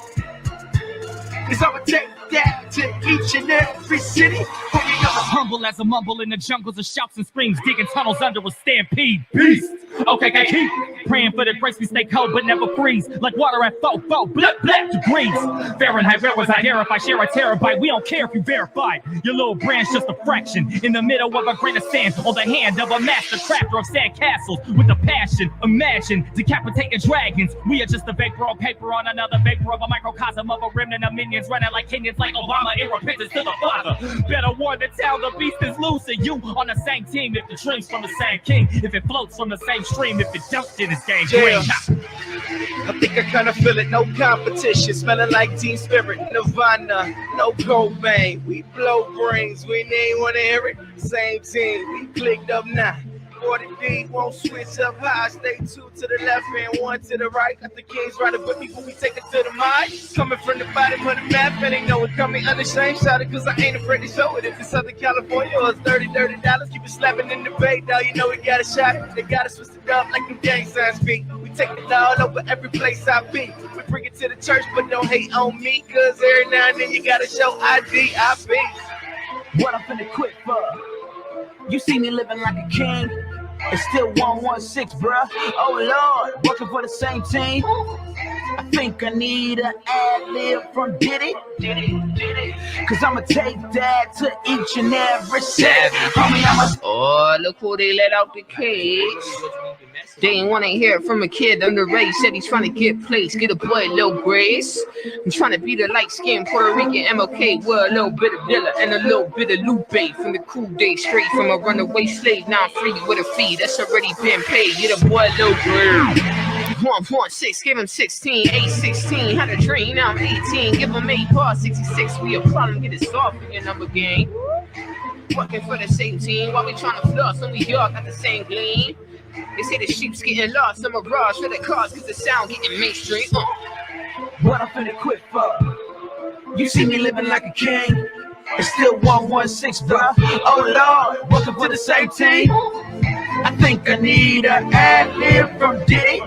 Cause I'ma take that to each and every city. Homie, I'm humble as a mumble in the jungles of shouts and screams, digging tunnels under a stampede. Beast. Okay, keep praying for the grace we stay cold but never freeze. Like water at 4 black degrees. Fahrenheit, where was I here if I share a terabyte? We don't care if you verified. Your little brand's just a fraction in the middle of a grain of sand on the hand of a master crafter of sand castles with a passion. Imagine decapitating dragons. We are just a vapor on paper on another vapor of a microcosm of a remnant of minions running like Kenyans like Obama in repentance to the Father. Better warn the town the beast is loose and you on the same team if the dream's from the same king. If it floats from the same stream, if it dumps in this game green. I think I kinda feel it, no competition. Smelling like Teen Spirit, Nirvana, no Cobain. We blow brains, we ain't wanna hear it. Same team, we clicked up now. 40 deep, won't switch up high. Stay 2 to the left and 1 to the right. Got the Kings riding with me, but we take it to the mind. Coming from the bottom of the map, and they know it coming unashamed. Shout it, cause I ain't afraid to show it. If it's Southern California or it's $30, keep it slapping in the bay, dog. You know we got a shot. They got us twisted up like them gang signs speak. We take it all over every place I be. We bring it to the church, but don't hate on me, cause every now and then you gotta show ID. I be what I'm finna quit for. You see me living like a king. It's still 116, bruh. Oh Lord, working for the same team. I think I need an ad-lib from Diddy. Cause I'ma take that to each and every city. Homie, oh, look who they let out the cage. They ain't wanna hear it from a kid underage. Said he's trying to get placed, get a boy a little grace. I'm trying to be the light-skinned Puerto Rican MLK with a little bit of Dilla and a little bit of Lupe. From the cool day straight from a runaway slave. Now I'm free with a fee that's already been paid. Get a boy a little grace. 1.6, give him 16, 8-16, had a dream, now I'm 18, give him 8 bars, 66, we a problem, get it soft in your number game. Working for the same team, while we trying to floss, and we all got the same gleam. They say the sheep's getting lost, I'm a mirage for the cars, cause the sound getting mainstream. What I'm finna quit for? You see me living like a king, it's still 116, bro. Oh Lord, working for the same team. I think I need an ad-lib from Diddy.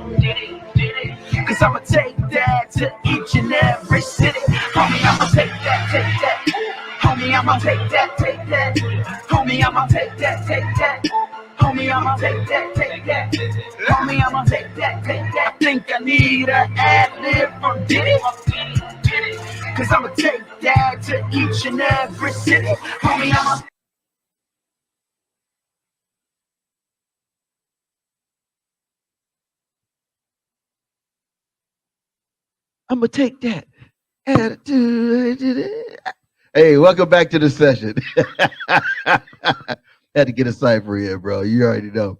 Cause I'ma take that to each and every city. Homie, I'ma take that, take that. Homie, I'ma take that, take that. Homie, I'ma take that, take that. Homie, I'ma take that, take that. Homie, I'ma take that, take that. I think I need an ad-lib from Diddy. Cause I'ma take that to each and every city. Homie, I'ma take that attitude. Hey, welcome back to the session. Had to get a cipher in, bro. You already know.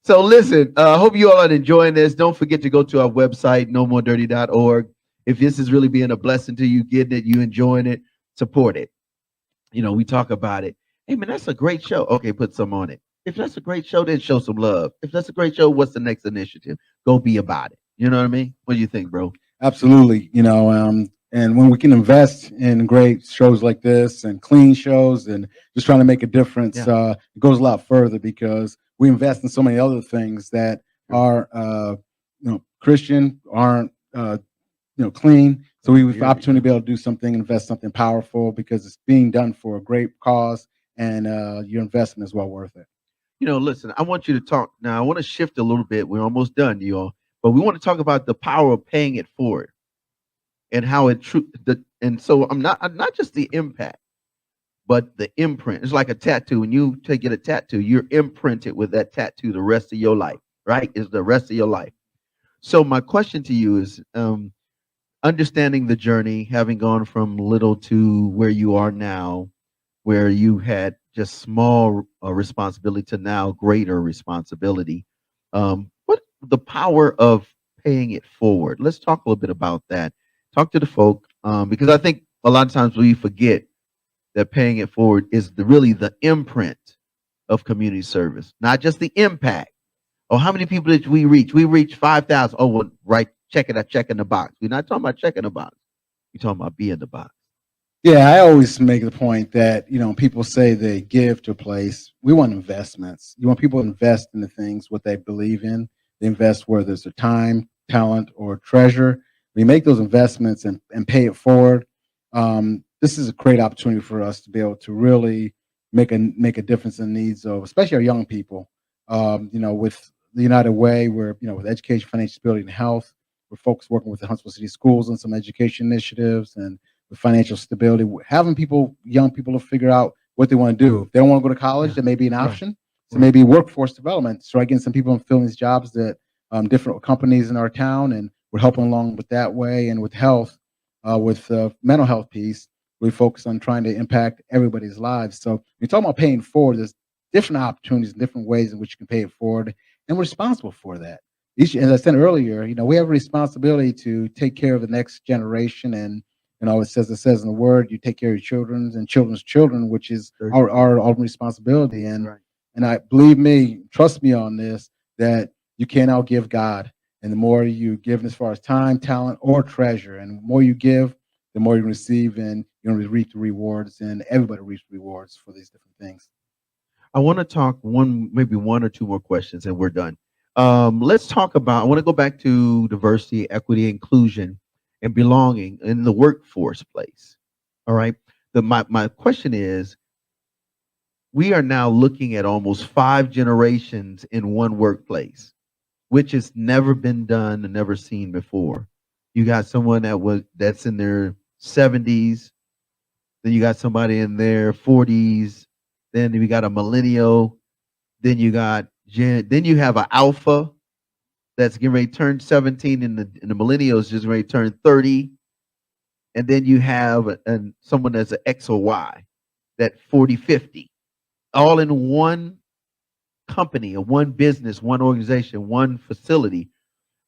So listen, hope you all are enjoying this. Don't forget to go to our website, nomoredirty.org. if this is really being a blessing to you, getting it, you enjoying it, support it. We talk about it. Hey man, that's a great show. Okay, put some on it. If that's a great show, then show some love. If that's a great show, what's the next initiative? Go be about it. You know what I mean? What do you think, bro? Absolutely. And when we can invest in great shows like this and clean shows and just trying to make a difference, Yeah. it goes a lot further because we invest in so many other things that are, Christian, aren't, clean. So we have the opportunity to be able to do something, invest something powerful because it's being done for a great cause, and your investment is well worth it. Listen, I want you to talk now. I want to shift a little bit. We're almost done, you all, but we want to talk about the power of paying it forward and how it and so I'm not just the impact, but the imprint. It's like a tattoo. When you get a tattoo, you're imprinted with that tattoo the rest of your life, right? Is the rest of your life. So my question to you is, understanding the journey, having gone from little to where you are now, where you had just small responsibility to now greater responsibility. What the power of paying it forward? Let's talk a little bit about that. Talk to the folk, because I think a lot of times we forget that paying it forward is really the imprint of community service, not just the impact. Oh, how many people did we reach? We reached 5,000. Oh, well, right. Check in the box. We're not talking about checking the box. We're talking about being the box. Yeah, I always make the point that, people say they give to a place. We want investments. You want people to invest in the things, what they believe in. They invest whether it's their time, talent, or treasure. We make those investments and pay it forward. This is a great opportunity for us to be able to really make a difference in the needs of, especially our young people. With the United Way, where, with education, financial stability, and health, we're focused working with the Huntsville City Schools on some education initiatives and with financial stability, having young people to figure out what they want to do. If they don't want to go to college, that may be an option. So maybe workforce development. So getting some people filling these jobs that different companies in our town, and we're helping along with that way. And with health, with mental health piece, we focus on trying to impact everybody's lives. So when you're talking about paying forward, there's different opportunities and different ways in which you can pay it forward, and we're responsible for that. As I said earlier, we have a responsibility to take care of the next generation, and it says in the word, you take care of your children and children's children, which is our ultimate responsibility. And I trust me on this, that you can't outgive God. And the more you give as far as time, talent, or treasure, and the more you give, the more you receive, and you're going to reap the rewards, and everybody reaps rewards for these different things. I want to talk maybe one or two more questions, and we're done. Let's talk about. I want to go back to diversity, equity, inclusion, and belonging in the workforce place. All right. My question is, we are now looking at almost 5 generations in one workplace, which has never been done and never seen before. You got someone that's in their 70s, then you got somebody in their 40s, then we got a millennial, then you got then you have an alpha that's getting ready to turn 17, and the millennials just ready to turn 30, and then you have someone that's an X or Y, that 40, 50, all in one company or one business, one organization, one facility.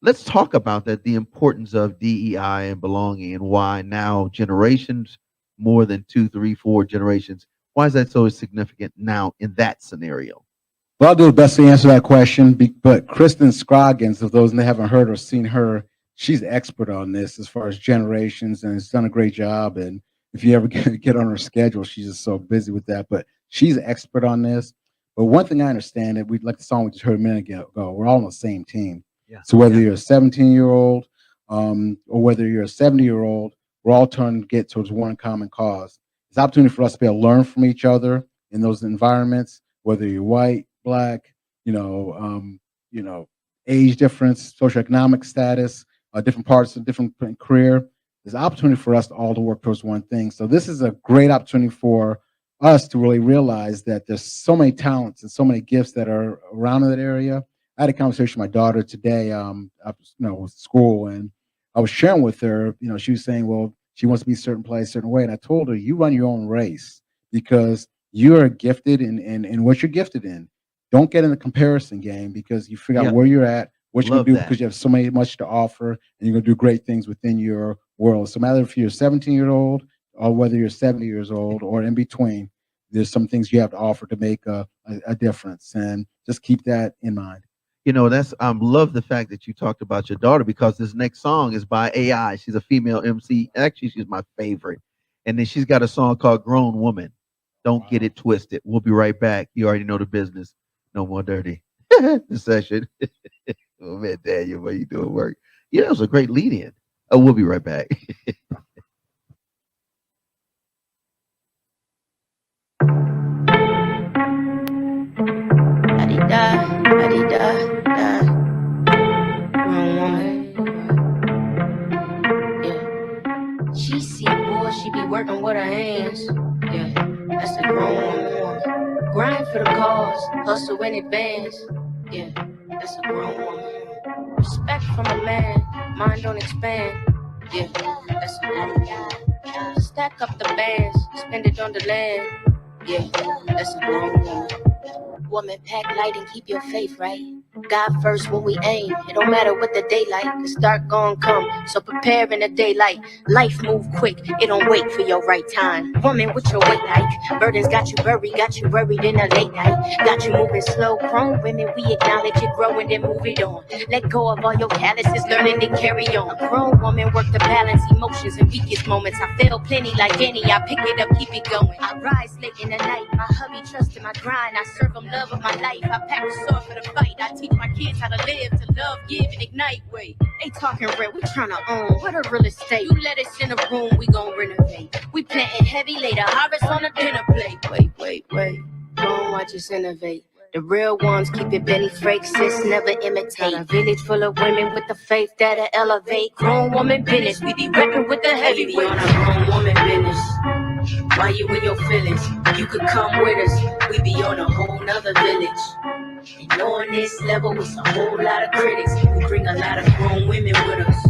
Let's talk about that, the importance of DEI and belonging, and why now generations, more than 2, 3, 4 generations, why is that so significant now in that scenario? Well, I'll do the best to answer that question, but Kristen Scroggins, of those that haven't heard or seen her, she's an expert on this as far as generations, and has done a great job. And if you ever get on her schedule, she's just so busy with that. But she's an expert on this. But one thing I understand, that like the song we just heard a minute ago, we're all on the same team. Yeah. So whether you're a 17-year-old or whether you're a 70-year-old, we're all trying to get towards one common cause. It's an opportunity for us to be able to learn from each other in those environments, whether you're white, Black, age difference, socioeconomic status, different parts of different career. There's an opportunity for us all to work towards one thing. So this is a great opportunity for us to really realize that there's so many talents and so many gifts that are around in that area. I had a conversation with my daughter today, with school, and I was sharing with her, she was saying, well, she wants to be a certain place, certain way. And I told her, you run your own race, because you are gifted in what you're gifted in. Don't get in the comparison game, because you figure out where you're at, what you're going to do, because you have much to offer, and you're going to do great things within your world. So matter if you're 17-year-old or whether you're 70 years old or in between, there's some things you have to offer to make a difference, and just keep that in mind. You know, that's love the fact that you talked about your daughter, because this next song is by AI. She's a female MC. Actually, she's my favorite. And then she's got a song called Grown Woman. Don't get it twisted. We'll be right back. You already know the business. No more dirty. The session. Oh man, Daniel, what you doing work? Yeah, it was a great lead in. Oh, we'll be right back. She see boy, she be working with her hands. Yeah, that's the grown woman. Grind for the cause, hustle in advance. Yeah, that's a grown woman. Respect from a man, mind don't expand. Yeah, that's a grown woman. Stack up the bands, spend it on the land. Yeah, that's a grown woman. Woman, pack light and keep your faith right. God first when we aim. It don't matter what the daylight, cause dark gon' come. So prepare in the daylight. Life move quick, it don't wait for your right time. Woman with your weight hike. Burdens got you buried in a late night. Got you moving slow, grown women, we acknowledge it, growing, then move it on. Let go of all your calluses, learning to carry on. A grown woman work to balance emotions in weakest moments. I fail plenty like any, I pick it up, keep it going. I rise late in the night, my hubby trust in my grind. I serve him love of my life, I pack the sword for the fight. I teach my kids how to live, to love, give, and ignite. Wait, they talking rent, we tryna own. What a real estate. You let us in a room, we gon' renovate. We planting heavy, later harvest on a dinner plate. Wait. Don't watch us innovate. The real ones keep it Benny Frake, sis, never imitate. A village full of women with the faith that'll elevate. Grown woman business, we be reppin' with the heavyweight. We on a grown woman business. Why you in your feelings? You could come with us. We be on a whole nother village. And on this level, it's a whole lot of critics. We bring a lot of grown women with us.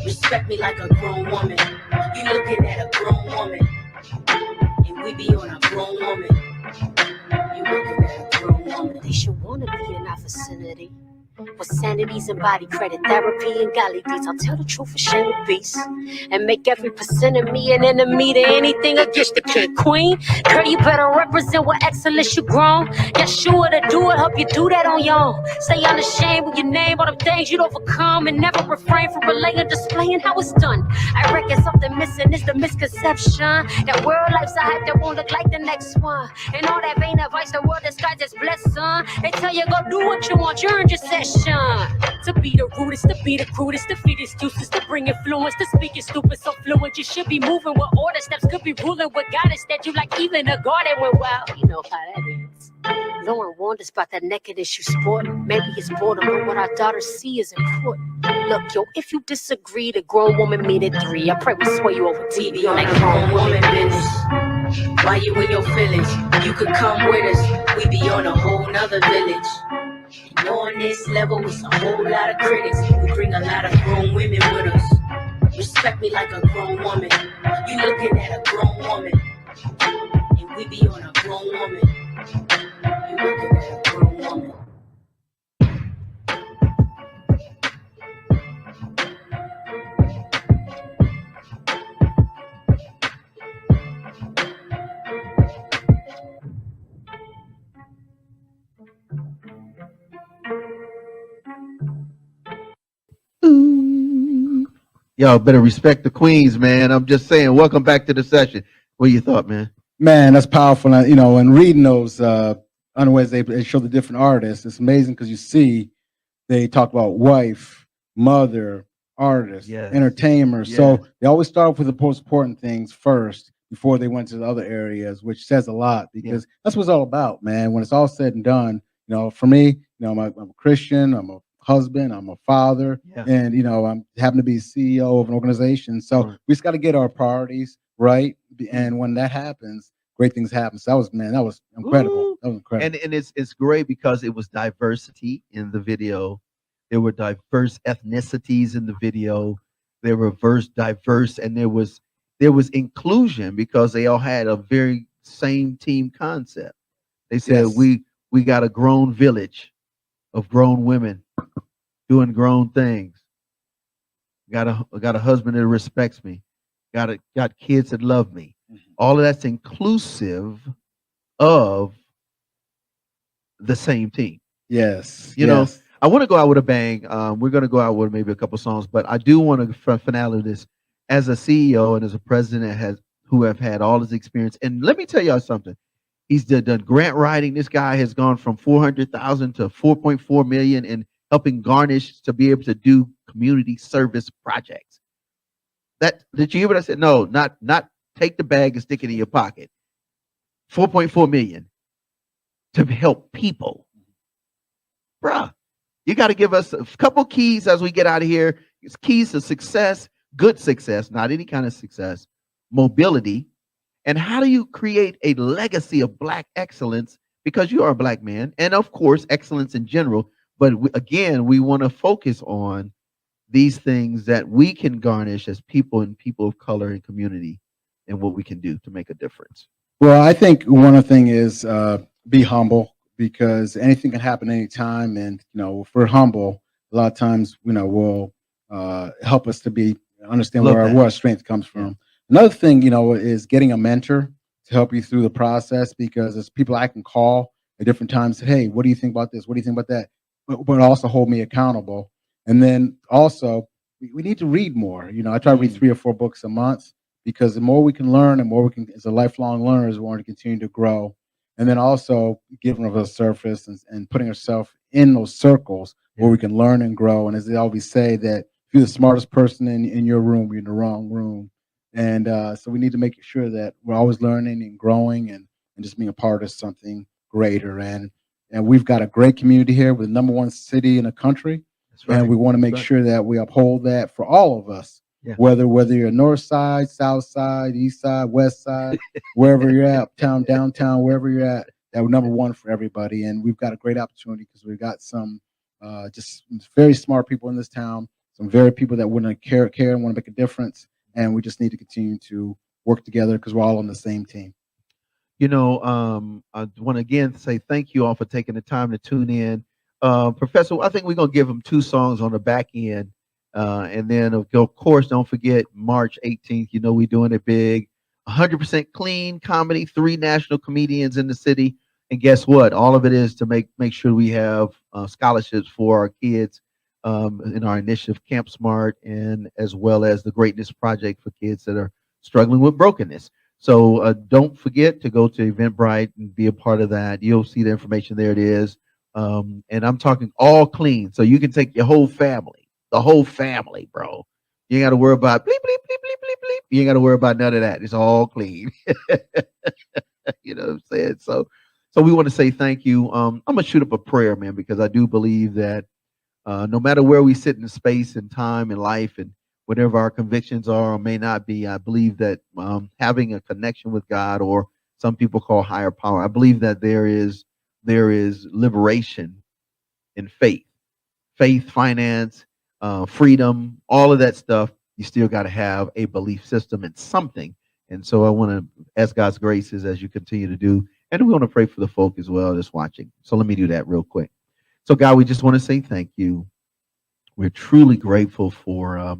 Respect me like a grown woman. You looking at a grown woman. And we be on a grown woman. You looking at a grown woman. They should wanna be in our vicinity. With sanities and body credit, therapy and golly deeds. I'll tell the truth for shame of beast. And make every percent of me an enemy to anything against the king. Queen, girl, you better represent with excellence you grown. Yeah, sure to do it, hope you do that on your own. Stay unashamed with your name, all the things you'd overcome. And never refrain from relaying, displaying how it's done. I reckon something missing is the misconception that world life's a hype that won't look like the next one. And all that vain advice the world disguised as blessed, son. They tell you go do what you want, you earned your session. To be the rudest, to be the crudest, to feed excuses, to bring influence, to speak is stupid, so fluent. You should be moving with order, steps could be ruling with guidance that you like. Even a garden went wild, you know how that is. No one wonders about that nakedness you sport. Maybe it's boredom, but what our daughters see is important. Look, yo, if you disagree, the grown woman meet at 3. I pray we sway you over TV on that grown woman business. Why you in your feelings? You could come with us. We be on a whole nother village. And on this level, it's a whole lot of critics. We bring a lot of grown women with us. Respect me like a grown woman. You looking at a grown woman. And we be on a grown woman. You looking at a grown woman. Y'all better respect the queens, man. I'm just saying. Welcome back to the session. What you thought, man? Man, that's powerful. And, you know, and reading those unawares, they show the different artists. It's amazing because you see they talk about wife, mother, artist, entertainer. Yes. So they always start off with the most important things first before they went to the other areas, which says a lot because that's what it's all about, man. When it's all said and done, you know, for me, you know, I'm a Christian, I'm a husband, I'm a father, and, you know, I'm happen to be CEO of an organization. So we just got to get our priorities right. And when that happens, great things happen. So that was incredible. Ooh. That was incredible. And it's great because it was diversity in the video. There were diverse ethnicities in the video. There were diverse, and there was inclusion because they all had a very same team concept. They said we got a grown village of grown women doing grown things. Got a husband that respects me. Got kids that love me. All of that's inclusive of the same team. Yes, You know, yes. I want to go out with a bang. We're going to go out with maybe a couple songs, but I do want to finale this as a CEO and as a president who have had all his experience. And let me tell y'all something. He's done grant writing. This guy has gone from 400,000 to 4.4 million in helping garnish to be able to do community service projects. That did you hear what I said? No, not take the bag and stick it in your pocket. 4.4 million to help people. Bruh, you got to give us a couple keys as we get out of here. It's keys to success, good success, not any kind of success, mobility. And how do you create a legacy of Black excellence? Because you are a Black man, and of course, excellence in general. But again, we want to focus on these things that we can garnish as people and people of color and community and what we can do to make a difference. Well, I think one thing is be humble, because anything can happen anytime. And, if we're humble, a lot of times, will help us to understand Love where that. our strength comes from. Another thing, is getting a mentor to help you through the process, because there's people I can call at different times. Say, hey, what do you think about this? What do you think about that? But also hold me accountable. And then also, we need to read more. I try to read 3 or 4 books a month, because the more we can learn, the more we can, as a lifelong learners, we want to continue to grow. And then also giving of a surface and putting ourselves in those circles where we can learn and grow. And as they always say, that if you're the smartest person in your room, you're in the wrong room. And so we need to make sure that we're always learning and growing and just being a part of something greater. And we've got a great community here. We're the #1 city in the country. That's right. And we want to make sure that we uphold that for all of us. Yeah. Whether you're north side, south side, east side, west side, wherever you're at, uptown, downtown, wherever you're at, that we're #1 for everybody. And we've got a great opportunity, because we've got some just very smart people in this town, some very people that want to care and want to make a difference. And we just need to continue to work together, because we're all on the same team. I want to again say thank you all for taking the time to tune in. Professor, I think we're going to give them 2 songs on the back end. And then, of course, don't forget March 18th. We're doing it big. 100% clean comedy, 3 national comedians in the city. And guess what? All of it is to make sure we have scholarships for our kids in our initiative, Camp Smart, and as well as the Greatness Project for kids that are struggling with brokenness. So don't forget to go to Eventbrite and be a part of that. You'll see the information there. It is. And I'm talking all clean. So you can take your whole family, the whole family, bro. You ain't got to worry about bleep, bleep, bleep, bleep, bleep, bleep. You ain't got to worry about none of that. It's all clean. You know what I'm saying? So we want to say thank you. I'm going to shoot up a prayer, man, because I do believe that no matter where we sit in space and time and life and whatever our convictions are or may not be, I believe that having a connection with God, or some people call higher power, I believe that there is liberation in faith, finance, freedom, all of that stuff. You still got to have a belief system in something. And so I want to ask God's graces as you continue to do. And we want to pray for the folk as well that's watching. So let me do that real quick. So God, we just want to say thank you. We're truly grateful for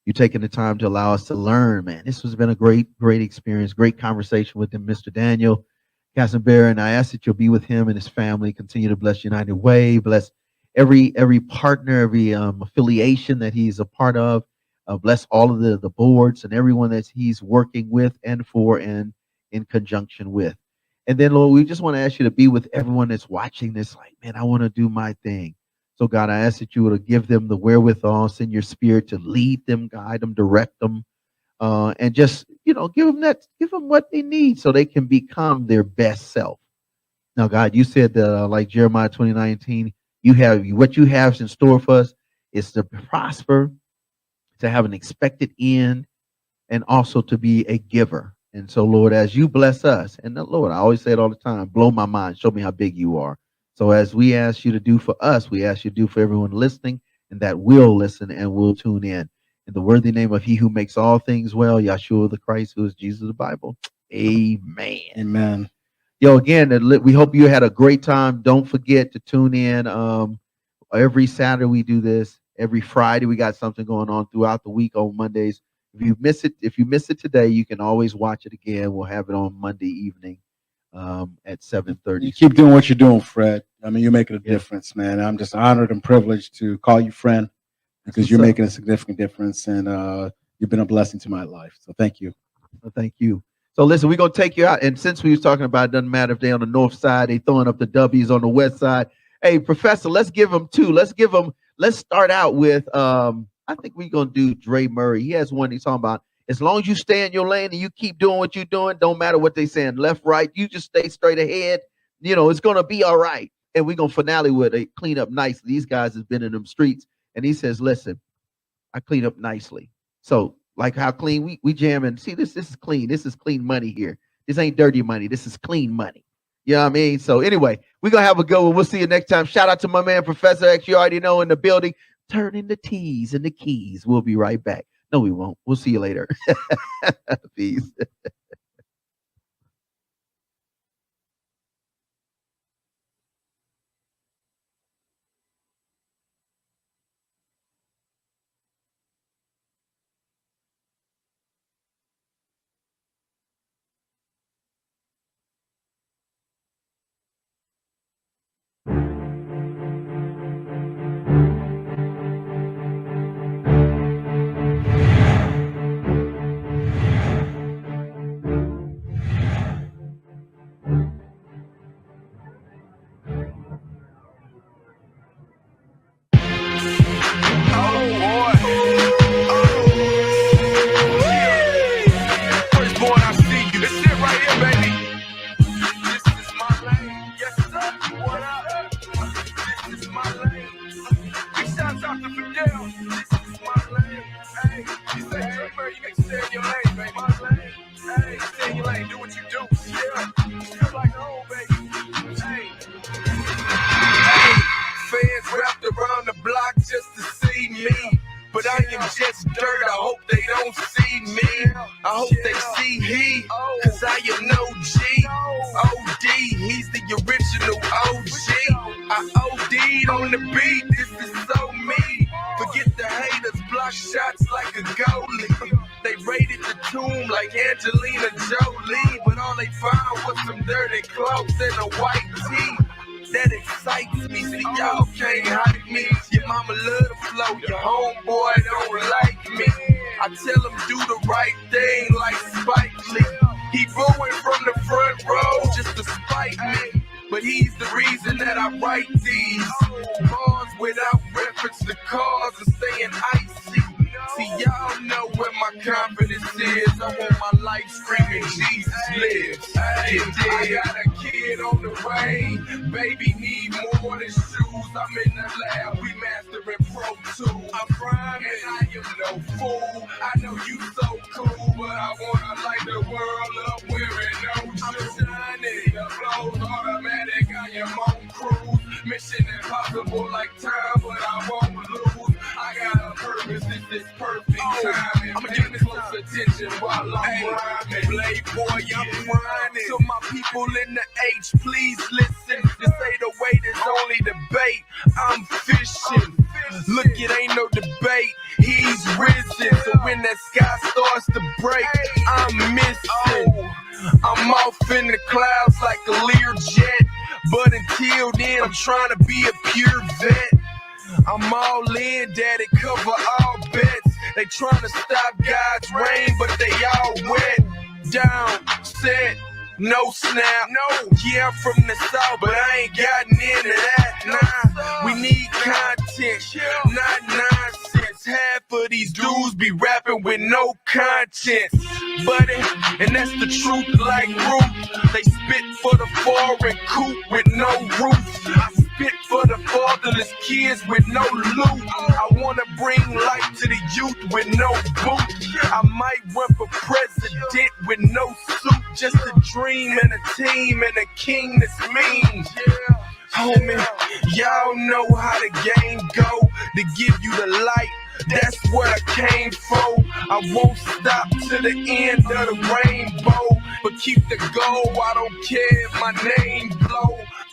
you taking the time to allow us to learn, man. This has been a great experience, great conversation with him, Mr. Daniel Kasambira, and I ask that you'll be with him and his family. Continue to bless United Way, bless every partner, every affiliation that he's a part of. Bless all of the boards and everyone that he's working with and for and in conjunction with. And then, Lord, we just want to ask you to be with everyone that's watching this. Like, man, I want to do my thing. So, God, I ask that you would give them the wherewithal, send your spirit to lead them, guide them, direct them, and just, give them what they need so they can become their best self. Now, God, you said that, like Jeremiah 20:19, what you have in store for us is to prosper, to have an expected end, and also to be a giver. And so, Lord, as you bless us, and Lord, I always say it all the time, blow my mind, show me how big you are. So as we ask you to do for us, we ask you to do for everyone listening and that will listen and will tune in. In the worthy name of he who makes all things well, Yahshua the Christ, who is Jesus of the Bible. Amen. Amen. Yo, again, we hope you had a great time. Don't forget to tune in. Every Saturday we do this. Every Friday, we got something going on throughout the week on Mondays. If you miss it today, you can always watch it again. We'll have it on Monday evening at 7:30. You keep doing what you're doing, Fred. I mean, you're making a difference, man. I'm just honored and privileged to call you friend because you're making a significant difference, and you've been a blessing to my life. So thank you. Well, thank you. So listen, we're gonna take you out, and since we was talking about, it doesn't matter if they're on the north side, they throwing up the W's on the west side. Hey, Professor, let's give them two. Let's start out with I think we're gonna do Dre Murray. He has one he's talking about. As long as you stay in your lane and you keep doing what you're doing, don't matter what they saying, left, right, you just stay straight ahead. It's gonna be all right. And we're gonna finale with a clean up nicely. These guys has been in them streets, and he says, listen, I clean up nicely. So like how clean we jamming. See, this is clean. This is clean money here. This ain't dirty money. This is clean money. You know what I mean? So anyway, we're gonna have a good one. We'll see you next time. Shout out to my man Professor X. You already know, in the building. Turning the T's and the keys. We'll be right back. No, we won't. We'll see you later. Peace.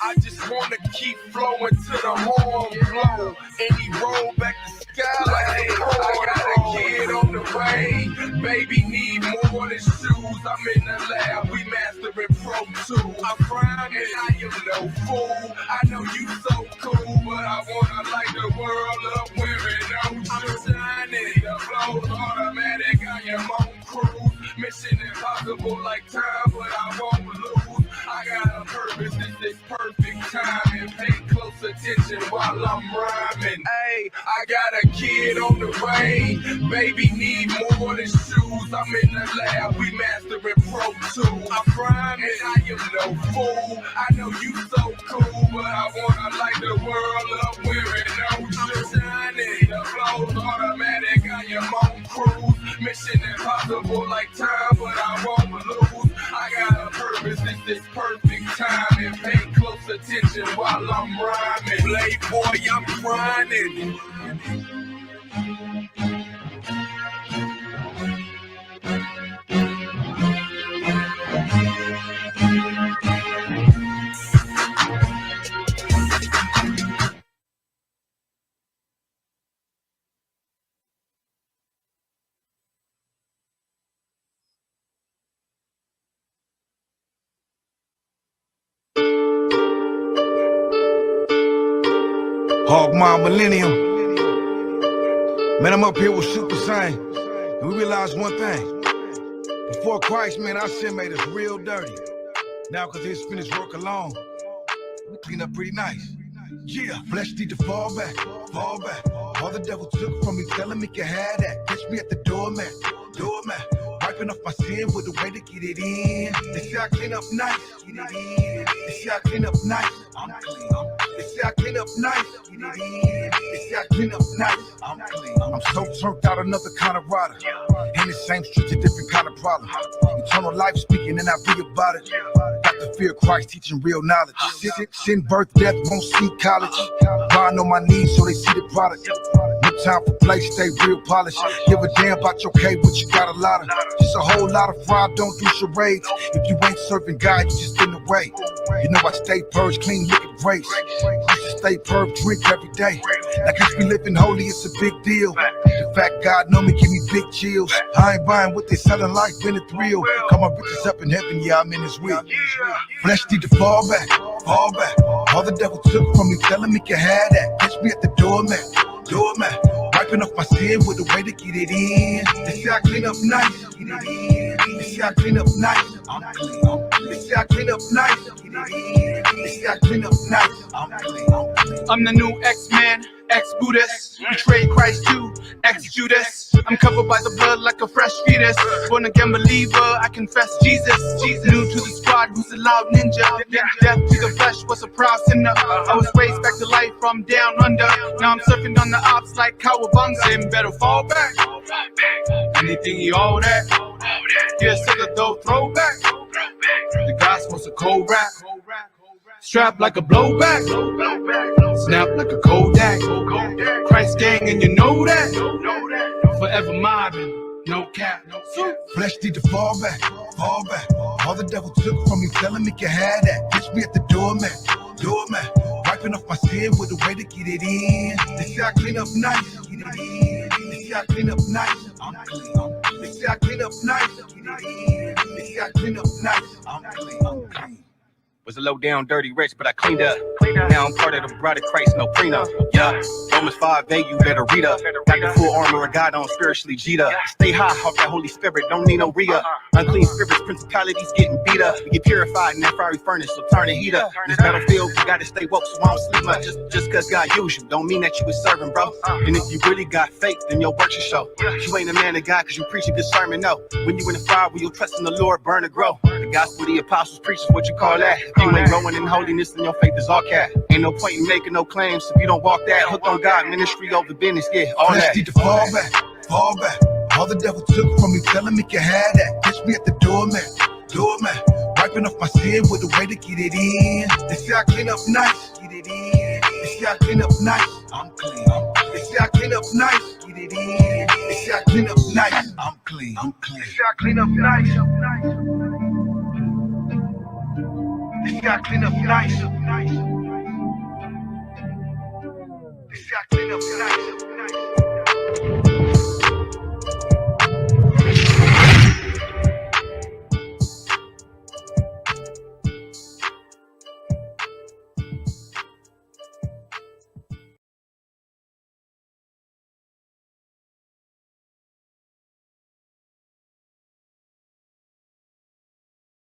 I just wanna keep flowing to the horn blow. And he roll back the Hey, I got a kid on the way. Baby need more than shoes. I'm in the lab, we mastering Pro 2. I'm crying and I am no fool. I know you so cool, but I wanna light the world up wearing no shoes. I'm shining, the flow's automatic, I am on cruise. Mission impossible like time, but I won't lose. I got a purpose, this is perfect timing. Pay close attention while I'm rhyming. Hey, I got a kid on the way. Baby need more than shoes. I'm in the lab, we mastering Pro 2. I'm rhyming, I am no fool. I know you so cool, but I wanna light the world up wearing no shoes. I'm shining, the flow's automatic, I am on cruise. Mission impossible like time, but I won't lose. I got a purpose, this is perfect timing. Pay close attention while I'm rhyming. Playboy, I'm grinding. Hog Mile Millennium. Man, I'm up here with Super Saiyan. And we realized one thing. Before Christ, man, our sin made us real dirty. Now, because his finished work alone, we clean up pretty nice. Yeah, flesh need to fall back, fall back. All the devil took from me, telling me can have that. Catch me at the doormat, doormat. Wiping off my sin with a way to get it in. They say I clean up nice, get it in. They say I clean up nice, I'm clean. They say I clean up nice, get it in. They say I clean up nice, I'm clean. I'm so turned out another kind of rider. In the same streets, a different kind of problem. Eternal life speaking and I be about it. Got the fear of Christ teaching real knowledge. Sin, birth, death, won't see college. Grind on my knees so they see the product. No time for play, stay real polished. Give a damn about your K, but you got a lot of. Just a whole lot of fraud, don't do charades. If you ain't serving God, you just in the way. You know I stay purged, clean, look at grace. Used to stay purged, drink every day. Now cause we living holy, it's a big deal. The fact God know me, give me big chills. I ain't buying what they selling like, been a thrill. Call my bitches up in heaven, yeah, I'm in his will. Flesh need to fall back, fall back. All the devil took from me, telling me can have that. Catch me at the doormat, doormat. Wiping off my sin with a way to get it in. They say I clean up nice, get it in. They say I clean up nice, I'm clean. They say I clean up nice, get it in. They say I clean up nice, I'm clean. I'm the new X-Man, ex-Buddhist. Betrayed Christ too, ex-Judas. I'm covered by the blood like a fresh fetus. Born again believer, I confess Jesus. New to the squad, who's a loud ninja. Death to the flesh was a proud sinner. I was raised back to life from down under. Now I'm surfing on the ops like cowabunga. Sin better fall back. Anything you owe that. Here's to the dope throwback. The gospel's a cold rap. Strapped like a blowback. Snap like a Kodak. Christ gang and you know that. Forever mobbing, no cap. Flesh need to fall back, fall back. All the devil took from me, telling me can have that. Catch me at the doormat, doormat. Wiping off my sin with a way to get it in. They say I clean up nice, get it in. They say I clean up nice, I'm clean. They say I clean up nice, get it in. They say I clean up nice, I'm clean. Was a low down, dirty rich, but I cleaned up. Now I'm part of the bride of Christ, no prenup. Yeah, Romans 5:8, you better read up. Got the full armor of God on, spiritually G'd up. Stay high off that Holy Spirit, don't need no re-up. Unclean spirits, principalities getting beat up. We get purified in that fiery furnace, so turn the heat up. This battlefield, you gotta stay woke, so I don't sleep much. Just cause God used you, don't mean that you was serving, bro. And if you really got faith, then your works should show. You ain't a man of God cause you preach a good sermon, no. When you in the fire, will you trust in the Lord, burn or grow? The gospel the apostles preach is what you call that. If you ain't growing in holiness, then your faith is all cat. Ain't no point in making no claims if you don't walk that. Hooked on God, ministry over business, yeah, all that. Need to fall back, fall back. All the devil took from me, telling me can have that. Catch me at the doormat, doormat. Wiping off my sin with a way to get it in. They say I clean up nice, get it in. They say I clean up nice, I'm clean. They say I clean up nice, get it in. They say I clean up nice, I'm clean. They say I clean up nice. They say I clean up nice. They say I clean up nice.